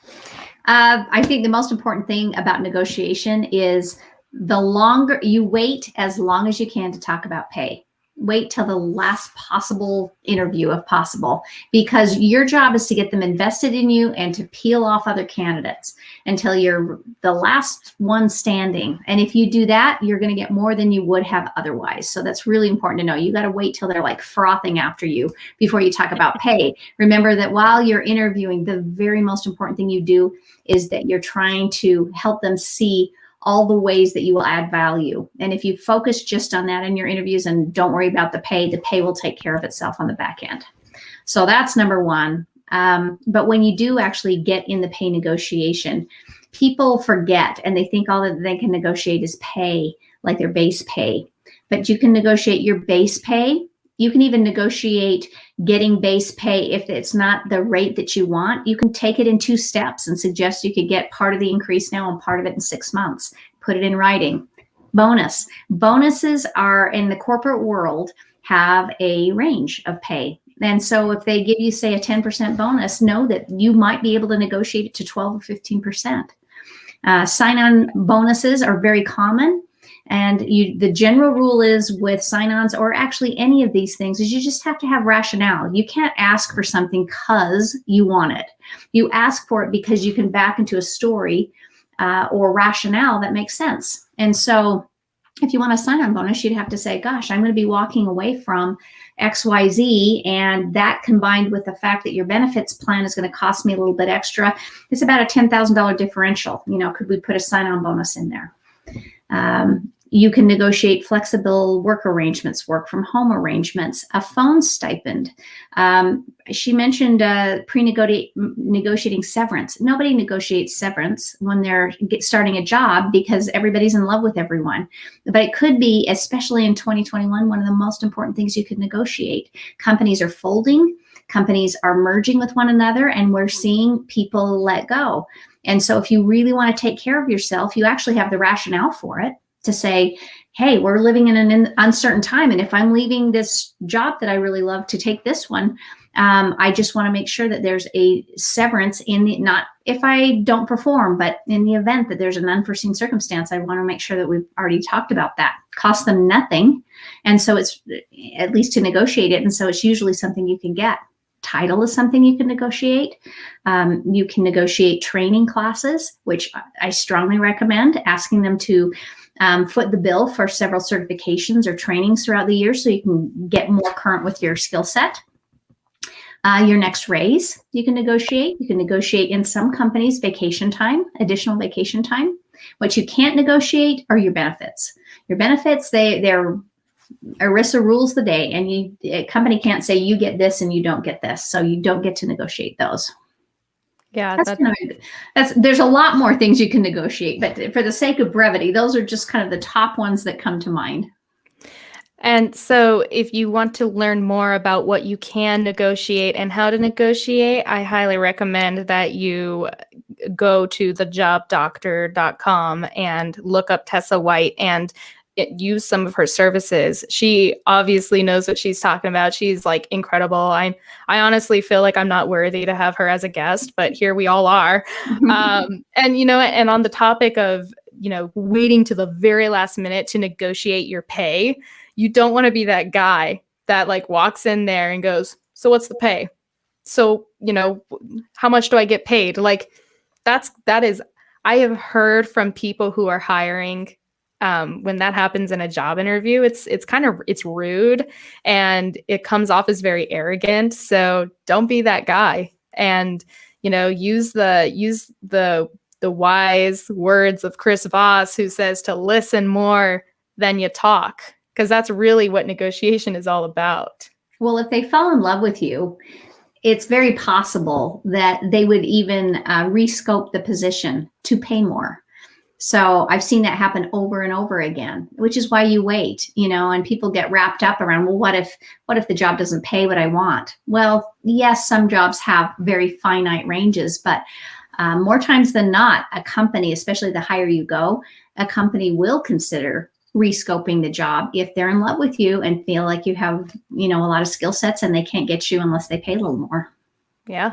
I think the most important thing about negotiation is the longer you wait, as long as you can, to talk about pay. Wait till the last possible interview if possible, because your job is to get them invested in you and to peel off other candidates until you're the last one standing. And if you do that, you're going to get more than you would have otherwise. So that's really important to know. You got to wait till they're like frothing after you before you talk about pay. Remember that while you're interviewing, the very most important thing you do is that you're trying to help them see all the ways that you will add value. And if you focus just on that in your interviews and don't worry about the pay will take care of itself on the back end. So that's number one. But when you do actually get in the pay negotiation, people forget and they think all that they can negotiate is pay, like their base pay. But you can negotiate your base pay. You can even negotiate getting base pay if it's not the rate that you want. You can take it in 2 steps and suggest you could get part of the increase now and part of it in 6 months. Put it in writing. Bonuses are, in the corporate world, have a range of pay. And so if they give you, say, a 10% bonus, know that you might be able to negotiate it to 12 or 15%. Sign-on bonuses are very common. And the general rule is with sign-ons, or actually any of these things, is you just have to have rationale. You can't ask for something because you want it. You ask for it because you can back into a story or rationale that makes sense. And so if you want a sign-on bonus, you'd have to say, gosh, I'm going to be walking away from XYZ, and that combined with the fact that your benefits plan is going to cost me a little bit extra, it's about a $10,000 differential. Could we put a sign-on bonus in there? You can negotiate flexible work arrangements, work from home arrangements, a phone stipend. She mentioned negotiating severance. Nobody negotiates severance when they're starting a job because everybody's in love with everyone. But it could be, especially in 2021, one of the most important things you could negotiate. Companies are folding, companies are merging with one another, and we're seeing people let go. And so if you really want to take care of yourself, you actually have the rationale for it to say, hey, we're living in an uncertain time. And if I'm leaving this job that I really love to take this one, I just want to make sure that there's a severance not if I don't perform, but in the event that there's an unforeseen circumstance, I want to make sure that we've already talked about that. Costs them nothing. And so it's at least to negotiate it. And so it's usually something you can get. Title is something you can negotiate. You can negotiate training classes, which I strongly recommend, asking them to foot the bill for several certifications or trainings throughout the year so you can get more current with your skill set. Your next raise, you can negotiate. You can negotiate in some companies vacation time, additional vacation time. What you can't negotiate are your benefits. Your benefits, they're ERISA rules the day, and a company can't say you get this and you don't get this, so you don't get to negotiate those. Yeah, there's a lot more things you can negotiate, but for the sake of brevity, those are just kind of the top ones that come to mind. And so if you want to learn more about what you can negotiate and how to negotiate, I highly recommend that you go to thejobdoctor.com and look up Tessa White and use some of her services. She obviously knows what she's talking about. She's like incredible. I honestly feel like I'm not worthy to have her as a guest, but here we all are. And and on the topic of waiting to the very last minute to negotiate your pay, you don't want to be that guy that like walks in there and goes, "So what's the pay? So how much do I get paid?" Like that is, I have heard from people who are hiring, when that happens in a job interview, it's rude and it comes off as very arrogant. So don't be that guy, and use the wise words of Chris Voss, who says to listen more than you talk, because that's really what negotiation is all about. Well, if they fall in love with you, it's very possible that they would even rescope the position to pay more. So I've seen that happen over and over again, which is why you wait, and people get wrapped up around, well, what if the job doesn't pay what I want? Well, yes, some jobs have very finite ranges, but more times than not, a company, especially the higher you go, a company will consider rescoping the job if they're in love with you and feel like you have, a lot of skill sets and they can't get you unless they pay a little more. Yeah.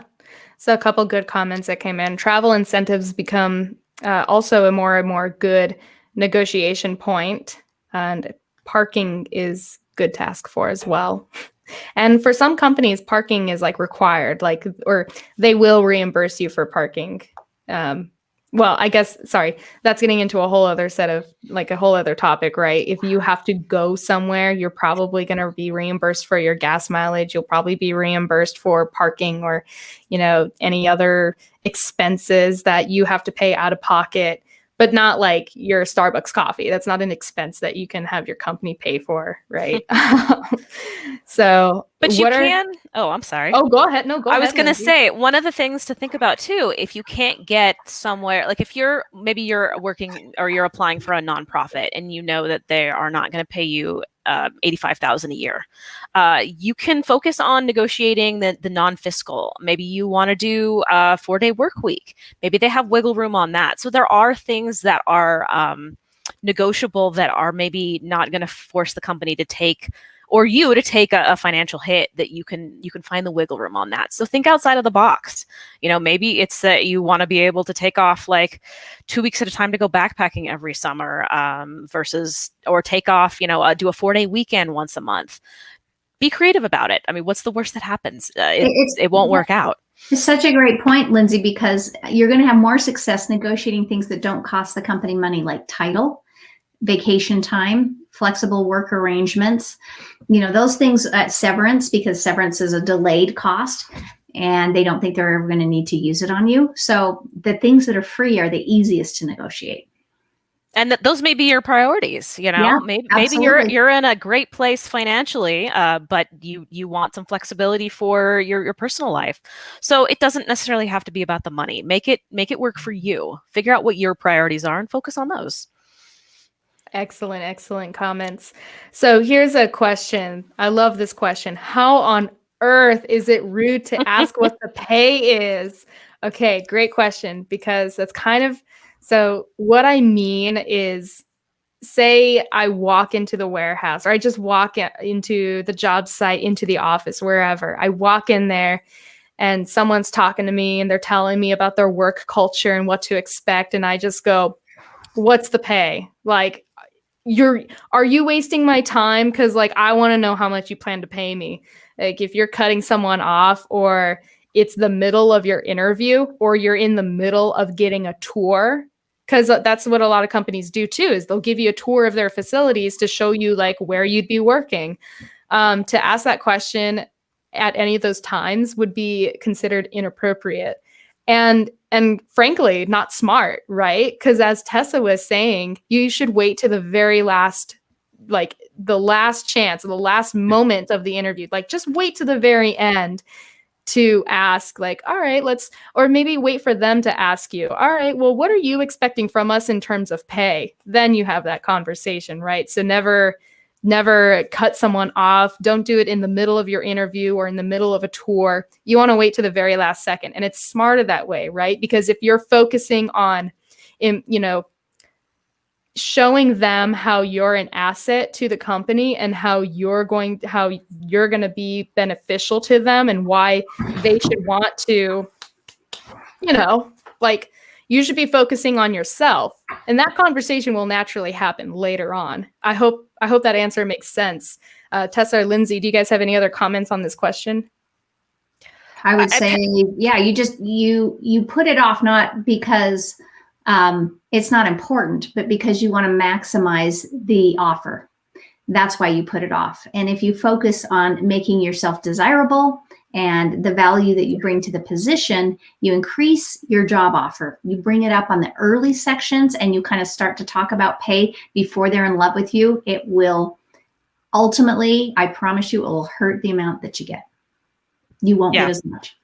So a couple good comments that came in. Travel incentives become also a more and more good negotiation point, and parking is good to ask for as well. And for some companies, parking is like required, or they will reimburse you for parking. Well, I guess, sorry, that's getting into a whole other a whole other topic, right? If you have to go somewhere, you're probably going to be reimbursed for your gas mileage. You'll probably be reimbursed for parking or, any other expenses that you have to pay out of pocket, but not like your Starbucks coffee. That's not an expense that you can have your company pay for, right? So, but you can. Oh, I'm sorry. Oh, go ahead. No, go ahead. I was going to say, one of the things to think about too, if you can't get somewhere, like if you're working or you're applying for a nonprofit and you know that they are not going to pay you $85,000 a year, you can focus on negotiating the non-fiscal. Maybe you want to do a 4-day work week. Maybe they have wiggle room on that. So there are things that are negotiable that are maybe not going to force the company to take, or you to take a financial hit, that you can find the wiggle room on that. So think outside of the box. Maybe it's that you want to be able to take off like 2 weeks at a time to go backpacking every summer, or take off, do a 4-day weekend once a month. Be creative about it. I mean, what's the worst that happens? It won't work out. It's such a great point, Lindsay, because you're going to have more success negotiating things that don't cost the company money, like title, vacation time, flexible work arrangements, those things at severance, because severance is a delayed cost and they don't think they're ever going to need to use it on you. So the things that are free are the easiest to negotiate. And those may be your priorities, Yeah, maybe absolutely. you're in a great place financially, but you want some flexibility for your personal life. So it doesn't necessarily have to be about the money. Make it work for you. Figure out what your priorities are and focus on those. Excellent comments. So here's a question. I love this question. How on earth is it rude to ask what the pay is? Okay, great question, because that's so what I mean is, say I walk into the warehouse, or I just walk into the job site, into the office, wherever. I walk in there and someone's talking to me and they're telling me about their work culture and what to expect. And I just go, "What's the pay?" Like, are you wasting my time? Because like, I want to know how much you plan to pay me. Like, if you're cutting someone off, or it's the middle of your interview, or you're in the middle of getting a tour, because that's what a lot of companies do too, is they'll give you a tour of their facilities to show you like where you'd be working. To ask that question at any of those times would be considered inappropriate. And frankly, not smart, right? Because as Tessa was saying, you should wait to the very last, like the last chance, the last moment of the interview. Like, just wait to the very end to ask, like, all right, or maybe wait for them to ask you, all right, well, what are you expecting from us in terms of pay? Then you have that conversation, right? So never never cut someone off. Don't do it in the middle of your interview or in the middle of a tour. You want to wait to the very last second. And it's smarter that way, right? Because if you're focusing on, showing them how you're an asset to the company and how you're going to be beneficial to them and why they should want to, you should be focusing on yourself, and that conversation will naturally happen later on. I hope that answer makes sense. Tessa or Lindsey, do you guys have any other comments on this question? I would say, yeah, you put it off not because it's not important, but because you want to maximize the offer. That's why you put it off. And if you focus on making yourself desirable and the value that you bring to the position, you increase your job offer. You bring it up on the early sections and you kind of start to talk about pay before they're in love with you. It will ultimately, I promise you, it will hurt the amount that you get. You won't get as much.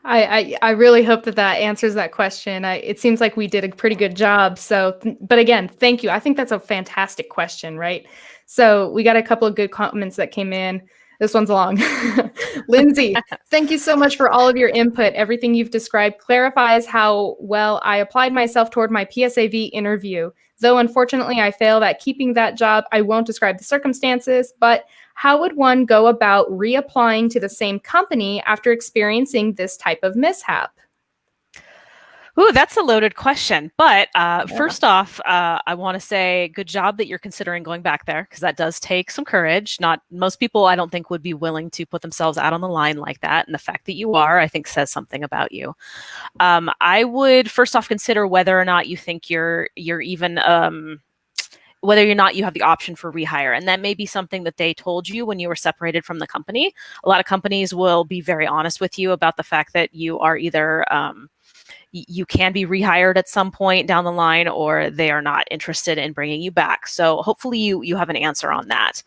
I really hope that answers that question. It seems like we did a pretty good job. So, but again, thank you. I think that's a fantastic question, right? So we got a couple of good comments that came in. This one's long. Lindsey, thank you so much for all of your input. Everything you've described clarifies how well I applied myself toward my PSAV interview. Though unfortunately I failed at keeping that job, I won't describe the circumstances, but how would one go about reapplying to the same company after experiencing this type of mishap? Ooh, that's a loaded question. But first off, I want to say good job that you're considering going back there, because that does take some courage. Not most people, I don't think, would be willing to put themselves out on the line like that. And the fact that you are, I think, says something about you. I would first off consider whether or not you think you're even whether or not you have the option for rehire. And that may be something that they told you when you were separated from the company. A lot of companies will be very honest with you about the fact that you are either you can be rehired at some point down the line, or they are not interested in bringing you back. So hopefully you have an answer on that.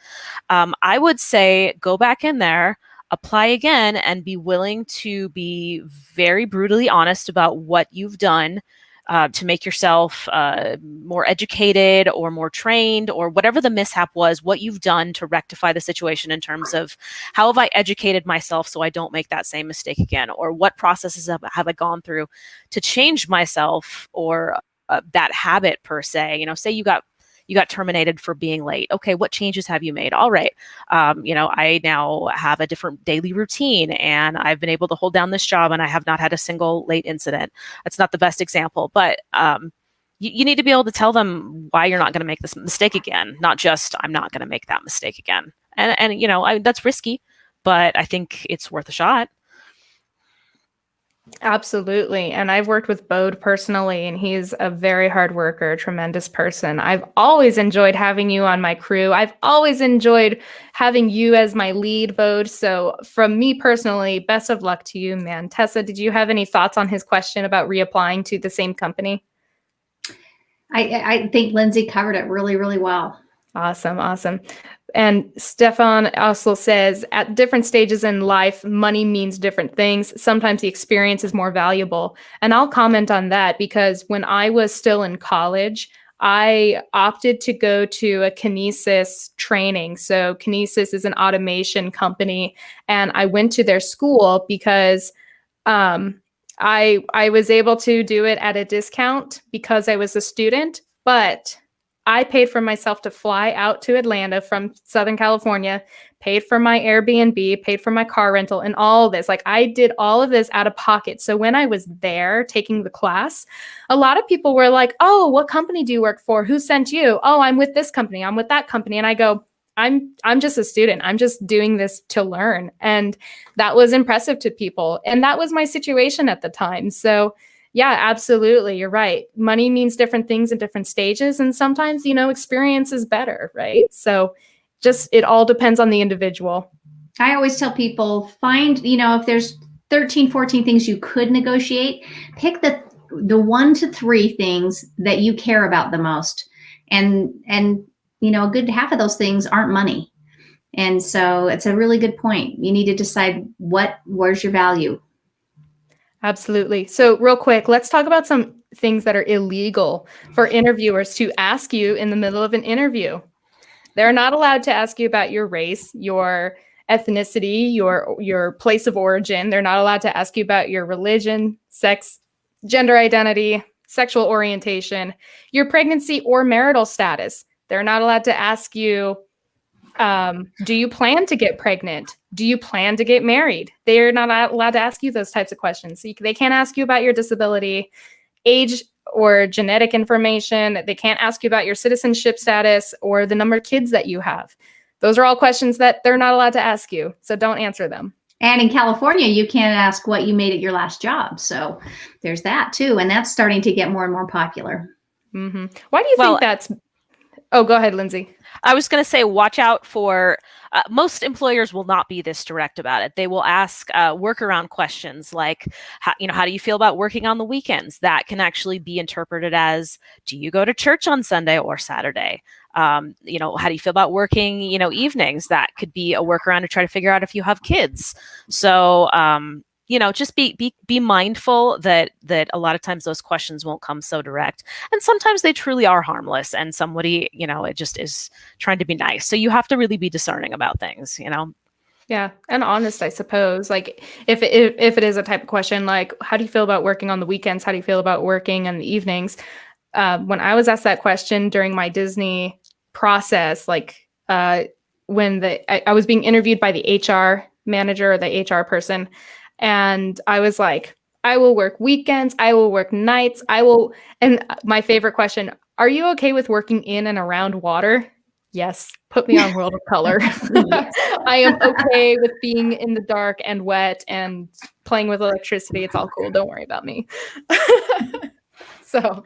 I would say go back in there, apply again, and be willing to be very brutally honest about what you've done to make yourself more educated or more trained, or whatever the mishap was, what you've done to rectify the situation in terms of how have I educated myself so I don't make that same mistake again, or what processes have I gone through to change myself or that habit per se. Say you got terminated for being late. Okay, what changes have you made? All right. I now have a different daily routine and I've been able to hold down this job and I have not had a single late incident. That's not the best example, but you need to be able to tell them why you're not going to make this mistake again, not just I'm not going to make that mistake again. And that's risky, but I think it's worth a shot. Absolutely. And I've worked with Bode personally, and he's a very hard worker, tremendous person. I've always enjoyed having you on my crew. I've always enjoyed having you as my lead, Bode. So from me personally, best of luck to you, man. Tessa, did you have any thoughts on his question about reapplying to the same company? I think Lindsey covered it really, really well. Awesome. And Stefan also says, at different stages in life, money means different things. Sometimes the experience is more valuable. And I'll comment on that because when I was still in college, I opted to go to a Kinesis training. So Kinesis is an automation company. And I went to their school because I was able to do it at a discount because I was a student, but I paid for myself to fly out to Atlanta from Southern California, paid for my Airbnb, paid for my car rental, and all this. Like, I did all of this out of pocket. So when I was there taking the class, a lot of people were like, oh, what company do you work for? Who sent you? Oh, I'm with this company. I'm with that company. And I go, I'm just a student. I'm just doing this to learn. And that was impressive to people. And that was my situation at the time. So yeah, absolutely. You're right. Money means different things at different stages. And sometimes, experience is better, right? So it all depends on the individual. I always tell people, find, if there's 13, 14 things you could negotiate, pick the 1 to 3 things that you care about the most. And a good half of those things aren't money. And so it's a really good point. You need to decide where's your value. Absolutely. So real quick, let's talk about some things that are illegal for interviewers to ask you in the middle of an interview. They're not allowed to ask you about your race, your ethnicity, your place of origin. They're not allowed to ask you about your religion, sex, gender identity, sexual orientation, your pregnancy or marital status. They're not allowed to ask you, do you plan to get pregnant? Do you plan to get married? They're not allowed to ask you those types of questions. They can't ask you about your disability, age, or genetic information. They can't ask you about your citizenship status or the number of kids that you have. Those are all questions that they're not allowed to ask you. So don't answer them. And in California, you can't ask what you made at your last job. So there's that too. And that's starting to get more and more popular. Mm-hmm. Why do you think that's... Oh, go ahead, Lindsay. I was going to say, watch out for, most employers will not be this direct about it. They will ask workaround questions like, how do you feel about working on the weekends? That can actually be interpreted as, do you go to church on Sunday or Saturday? How do you feel about working, evenings? That could be a workaround to try to figure out if you have kids. So, just be mindful that a lot of times those questions won't come so direct, and sometimes they truly are harmless, and somebody, it just is trying to be nice. So you have to really be discerning about things, Yeah, and honest, I suppose. Like if it is a type of question like, how do you feel about working on the weekends? How do you feel about working in the evenings? When I was asked that question during my Disney process, when I was being interviewed by the HR manager or the HR person. And I was like, I will work weekends. I will work nights. And my favorite question, are you okay with working in and around water? Yes. Put me on World of Color. I am okay with being in the dark and wet and playing with electricity. It's all cool. Don't worry about me. So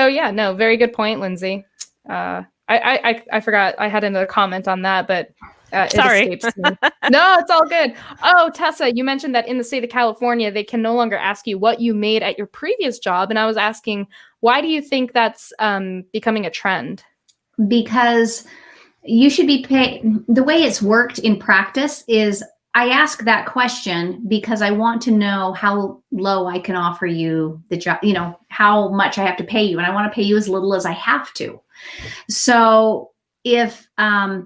yeah, no, very good point, Lindsay. I forgot I had another comment on that, but sorry. It escapes me. No, it's all good. Oh, Tessa, you mentioned that in the state of California, they can no longer ask you what you made at your previous job. And I was asking, why do you think that's becoming a trend? Because you should be paid. The way it's worked in practice is I ask that question because I want to know how low I can offer you the job, how much I have to pay you. And I want to pay you as little as I have to. So if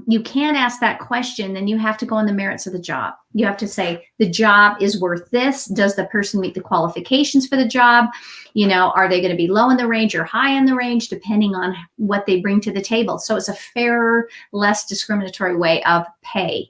you can't ask that question, then you have to go on the merits of the job. You have to say, the job is worth this. Does the person meet the qualifications for the job? Are they going to be low in the range or high in the range, depending on what they bring to the table? So it's a fairer, less discriminatory way of pay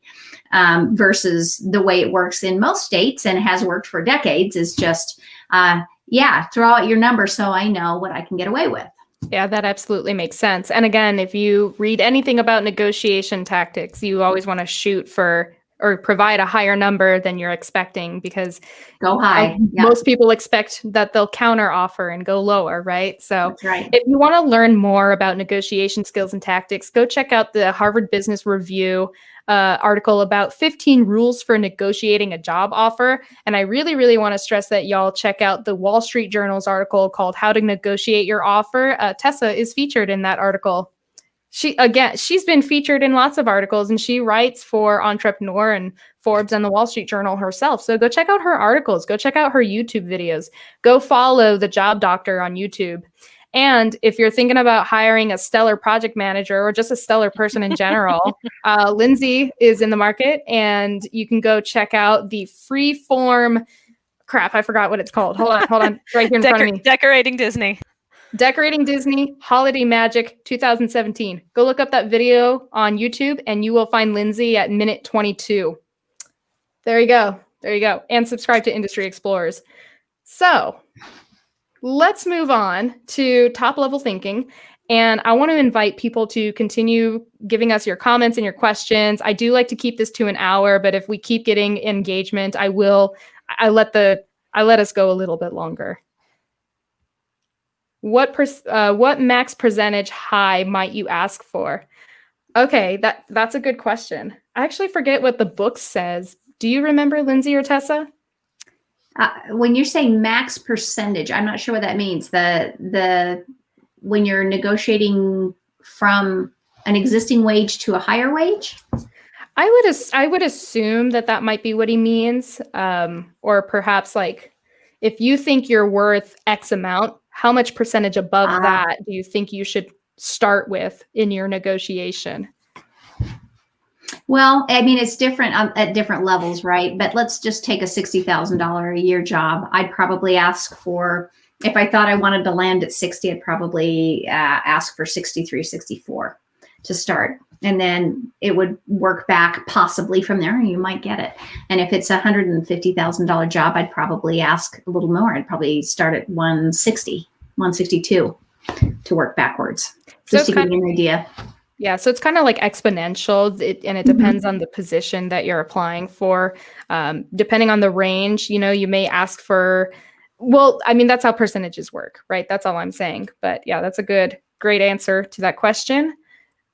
versus the way it works in most states and has worked for decades is just, throw out your number so I know what I can get away with. Yeah, that absolutely makes sense. And again, if you read anything about negotiation tactics, you always want to shoot for or provide a higher number than you're expecting because go high. Most people expect that they'll counter offer and go lower, right? So that's right. If you want to learn more about negotiation skills and tactics, go check out the Harvard Business Review article about 15 rules for negotiating a job offer. And I really, really want to stress that y'all check out the Wall Street Journal's article called How to Negotiate Your Offer. Tessa is featured in that article. She's been featured in lots of articles and she writes for Entrepreneur and Forbes and the Wall Street Journal herself. So go check out her articles, go check out her YouTube videos, go follow the Job Doctor on YouTube. And if you're thinking about hiring a stellar project manager or just a stellar person in general, Lindsay is in the market and you can go check out the Freeform crap. I forgot what it's called. Hold on. Right here in front of me. Decorating Disney. Decorating Disney Holiday Magic 2017. Go look up that video on YouTube and you will find Lindsay at minute 22. There you go. And subscribe to Industry Explorers. So let's move on to top level thinking. And I want to invite people to continue giving us your comments and your questions. I do like to keep this to an hour, but if we keep getting engagement, I let us go a little bit longer. What max percentage high might you ask for? Okay, that's a good question. I actually forget what the book says. Do you remember, Lindsay or Tessa? When you're saying max percentage, I'm not sure what that means. The when you're negotiating from an existing wage to a higher wage? I would assume that might be what he means. Or perhaps like if you think you're worth X amount, how much percentage above that do you think you should start with in your negotiation? Well, I mean, it's different at different levels, right? But let's just take a $60,000 a year job. I'd probably ask for, if I thought I wanted to land at 60, I'd probably ask for 63, 64 to start. And then it would work back possibly from there, and you might get it. And if it's a $150,000 job, I'd probably ask a little more. I'd probably start at 160, 162 to work backwards, just to give you an idea. Yeah, so it's kind of like exponential, and it depends on the position that you're applying for. Depending on the range, you may ask for, well, I mean, that's how percentages work, right? That's all I'm saying. But yeah, that's a great answer to that question.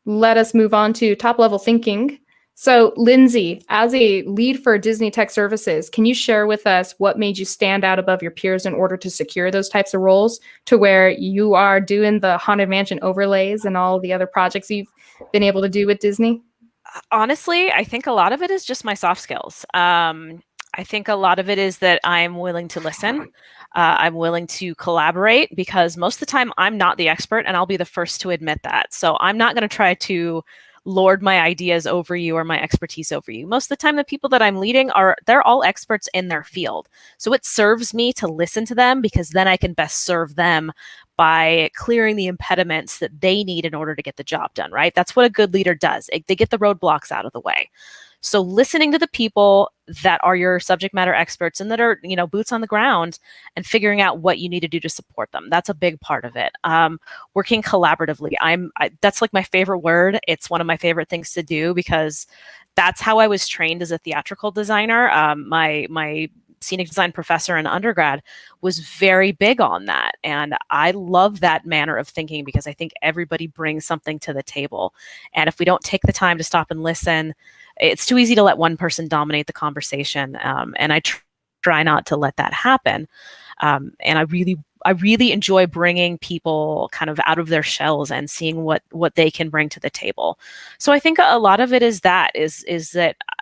Let us move on to top level thinking. So Lindsey, as a lead for Disney Tech Services, can you share with us what made you stand out above your peers in order to secure those types of roles to where you are doing the Haunted Mansion overlays and all the other projects you've been able to do with Disney? Honestly, I think a lot of it is just my soft skills. I think a lot of it is that I'm willing to listen. I'm willing to collaborate, because most of the time I'm not the expert, and I'll be the first to admit that. So I'm not going to try to lord my ideas over you or my expertise over you. Most of the time, the people that I'm leading they're all experts in their field. So it serves me to listen to them, because then I can best serve them by clearing the impediments that they need in order to get the job done, right? That's what a good leader does. They get the roadblocks out of the way. So listening to the people that are your subject matter experts and that are, boots on the ground, and figuring out what you need to do to support them. That's a big part of it. Working collaboratively. That's like my favorite word. It's one of my favorite things to do, because that's how I was trained as a theatrical designer. My scenic design professor in undergrad was very big on that. And I love that manner of thinking, because I think everybody brings something to the table. And if we don't take the time to stop and listen, it's too easy to let one person dominate the conversation. And I try not to let that happen. And I really enjoy bringing people kind of out of their shells and seeing what they can bring to the table. So I think a lot of it is that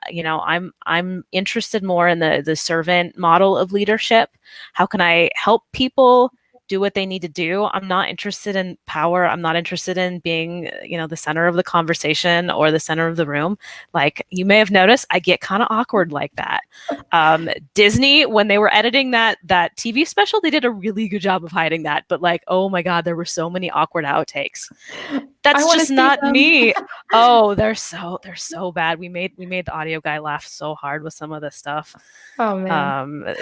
I'm interested more in the servant model of leadership. How can I help people do what they need to do? I'm not interested in power. I'm not interested in being, the center of the conversation or the center of the room. Like you may have noticed, I get kind of awkward like that. Disney, when they were editing that TV special, they did a really good job of hiding that. But like, oh my God, there were so many awkward outtakes. That's just not me. Oh, they're so bad. We made the audio guy laugh so hard with some of this stuff. Oh man.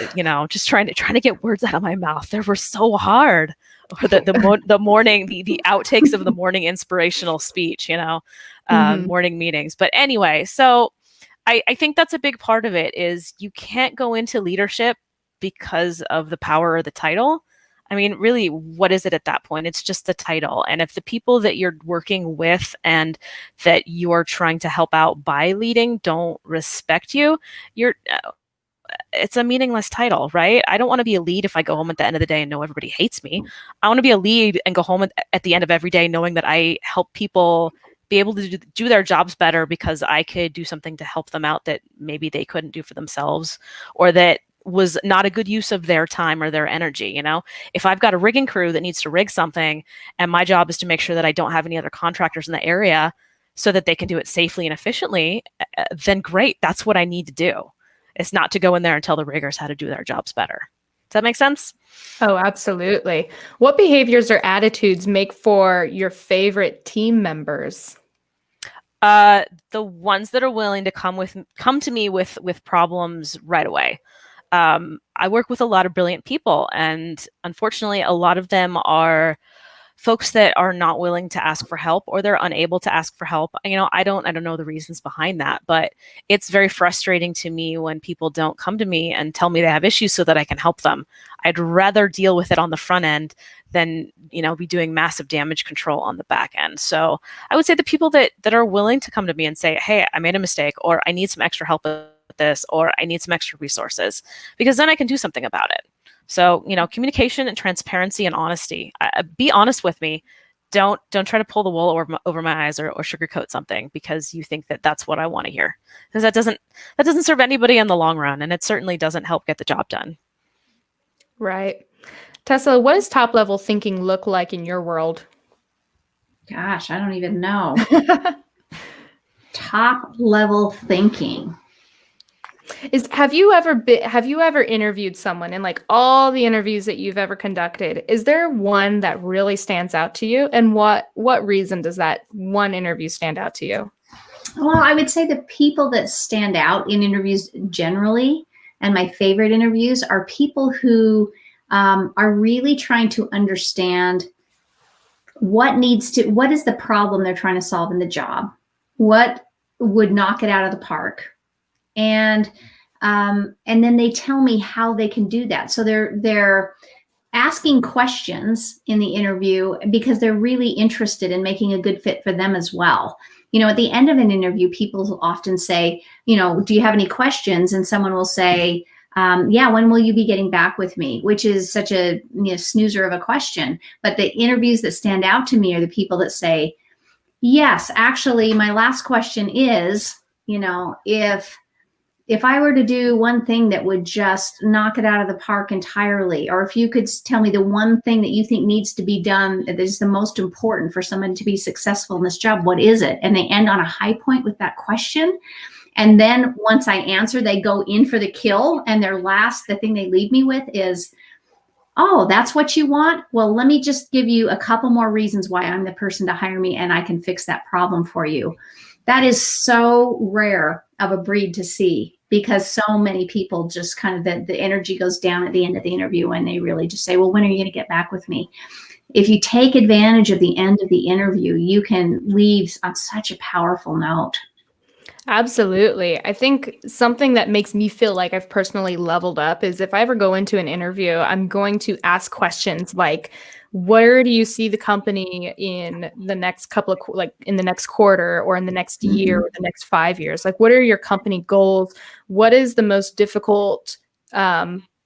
Just trying to get words out of my mouth. They were so hard. Or the morning, the outtakes of the morning inspirational speech, morning meetings. But anyway, so I think that's a big part of it, is you can't go into leadership because of the power or the title. I mean, really, what is it at that point? It's just the title. And if the people that you're working with and that you're trying to help out by leading don't respect you, it's a meaningless title, right? I don't want to be a lead if I go home at the end of the day and know everybody hates me. I want to be a lead and go home at the end of every day knowing that I help people be able to do their jobs better, because I could do something to help them out that maybe they couldn't do for themselves, or that was not a good use of their time or their energy. If I've got a rigging crew that needs to rig something, and my job is to make sure that I don't have any other contractors in the area so that they can do it safely and efficiently, then great. That's what I need to do. It's not to go in there and tell the riggers how to do their jobs better. Does that make sense? Oh, absolutely. What behaviors or attitudes make for your favorite team members? The ones that are willing to come to me with problems right away. I work with a lot of brilliant people, and unfortunately, a lot of them are folks that are not willing to ask for help, or they're unable to ask for help. I don't know the reasons behind that, but it's very frustrating to me when people don't come to me and tell me they have issues so that I can help them. I'd rather deal with it on the front end than, be doing massive damage control on the back end. So I would say the people that are willing to come to me and say, hey, I made a mistake, or I need some extra help with this, or I need some extra resources, because then I can do something about it. So, communication and transparency and honesty. Be honest with me. Don't try to pull the wool over my eyes or sugarcoat something because you think that that's what I want to hear. Because that doesn't serve anybody in the long run, and it certainly doesn't help get the job done. Right. Tessa, what does top level thinking look like in your world? Gosh, I don't even know. Top level thinking. Have you ever interviewed someone in like all the interviews that you've ever conducted? Is there one that really stands out to you? And what reason does that one interview stand out to you? Well, I would say the people that stand out in interviews generally, and my favorite interviews, are people who are really trying to understand what is the problem they're trying to solve in the job, what would knock it out of the park, and then they tell me how they can do that. So they're asking questions in the interview because they're really interested in making a good fit for them as well. At the end of an interview, people will often say, do you have any questions? And someone will say, yeah, when will you be getting back with me? Which is such a snoozer of a question. But the interviews that stand out to me are the people that say, yes, actually, my last question is, if I were to do one thing that would just knock it out of the park entirely, or if you could tell me the one thing that you think needs to be done that is the most important for someone to be successful in this job, what is it? And they end on a high point with that question. And then once I answer, they go in for the kill. And the thing they leave me with is, oh, that's what you want? Well, let me just give you a couple more reasons why I'm the person to hire me and I can fix that problem for you. That is so rare of a breed to see, because so many people just kind of, the energy goes down at the end of the interview and they really just say, well, when are you going to get back with me? If you take advantage of the end of the interview, you can leave on such a powerful note. Absolutely. I think something that makes me feel like I've personally leveled up is if I ever go into an interview, I'm going to ask questions like, where do you see the company in the next in the next quarter or in the next year or the next 5 years? Like, what are your company goals? What is the most difficult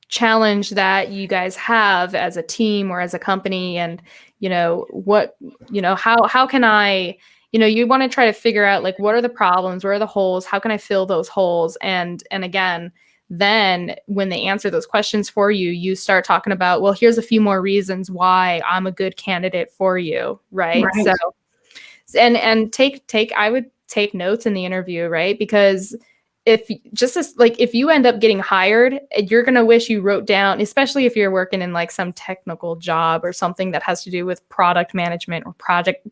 challenge that you guys have as a team or as a company? And, how can I, you want to try to figure out like, what are the problems? Where are the holes? How can I fill those holes? And again, then when they answer those questions for you, you start talking about, well, here's a few more reasons why I'm a good candidate for you. Right. So, and I would take notes in the interview, right? Because if you end up getting hired, you're going to wish you wrote down, especially if you're working in like some technical job or something that has to do with product management or project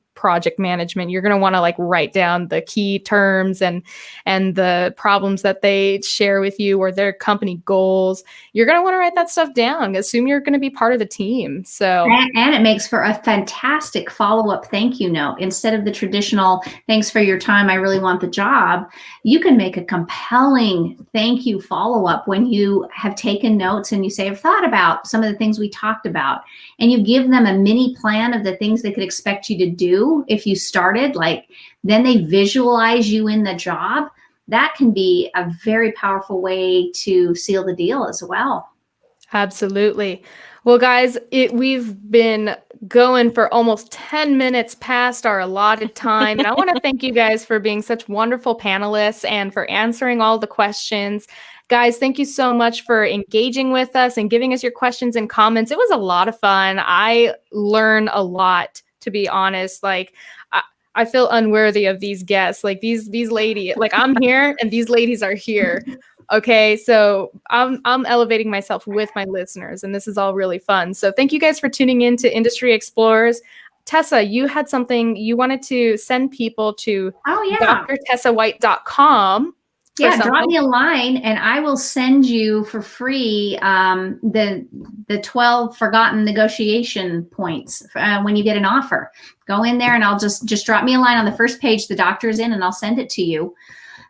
management, you're going to want to like write down the key terms and the problems that they share with you or their company goals. You're going to want to write that stuff down. Assume you're going to be part of the team. So, and it makes for a fantastic follow-up thank you note. Instead of the traditional, thanks for your time, I really want the job, you can make a compelling thank you follow-up when you have taken notes and you say, I've thought about some of the things we talked about, and you give them a mini plan of the things they could expect you to do if you started, then they visualize you in the job. That can be a very powerful way to seal the deal as well. Absolutely. Well, guys, we've been going for almost 10 minutes past our allotted time. And I want to thank you guys for being such wonderful panelists and for answering all the questions. Guys, thank you so much for engaging with us and giving us your questions and comments. It was a lot of fun. I learned a lot, to be honest. I feel unworthy of these guests. Like these ladies, like I'm here and these ladies are here. Okay, so I'm elevating myself with my listeners, and this is all really fun. So thank you guys for tuning in to Industry Explorers. Tessa, you had something you wanted to send people to drtessawhite.com. Yeah, drop me a line and I will send you for free the 12 forgotten negotiation points when you get an offer. Go in there and I'll just drop me a line on the first page the doctor's in and I'll send it to you.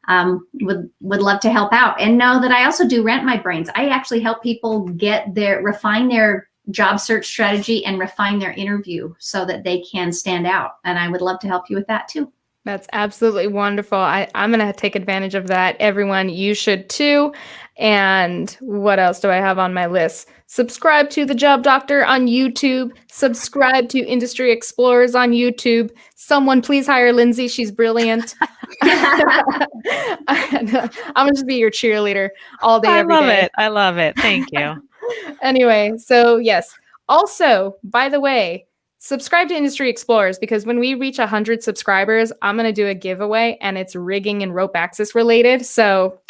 Would love to help out. And know that I also do Rent My Brains. I actually help people refine their job search strategy and refine their interview so that they can stand out. And I would love to help you with that too. That's absolutely wonderful. I'm going to take advantage of that. Everyone, you should too. And what else do I have on my list? Subscribe to The Job Doctor on YouTube. Subscribe to Industry Explorers on YouTube. Someone please hire Lindsey. She's brilliant. I'm going to just be your cheerleader all day, every day. I love it. Thank you. Anyway, so yes. Also, by the way, subscribe to Industry Explorers, because when we reach 100 subscribers, I'm going to do a giveaway, and it's rigging and rope access related. So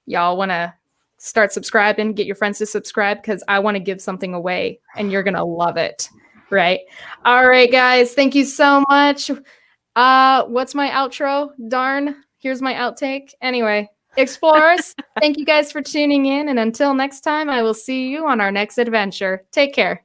y'all want to start subscribing, get your friends to subscribe, because I want to give something away and you're going to love it. Right. All right, guys. Thank you so much. What's my outro? Darn. Here's my outtake. Anyway, Explorers, thank you guys for tuning in. And until next time, I will see you on our next adventure. Take care.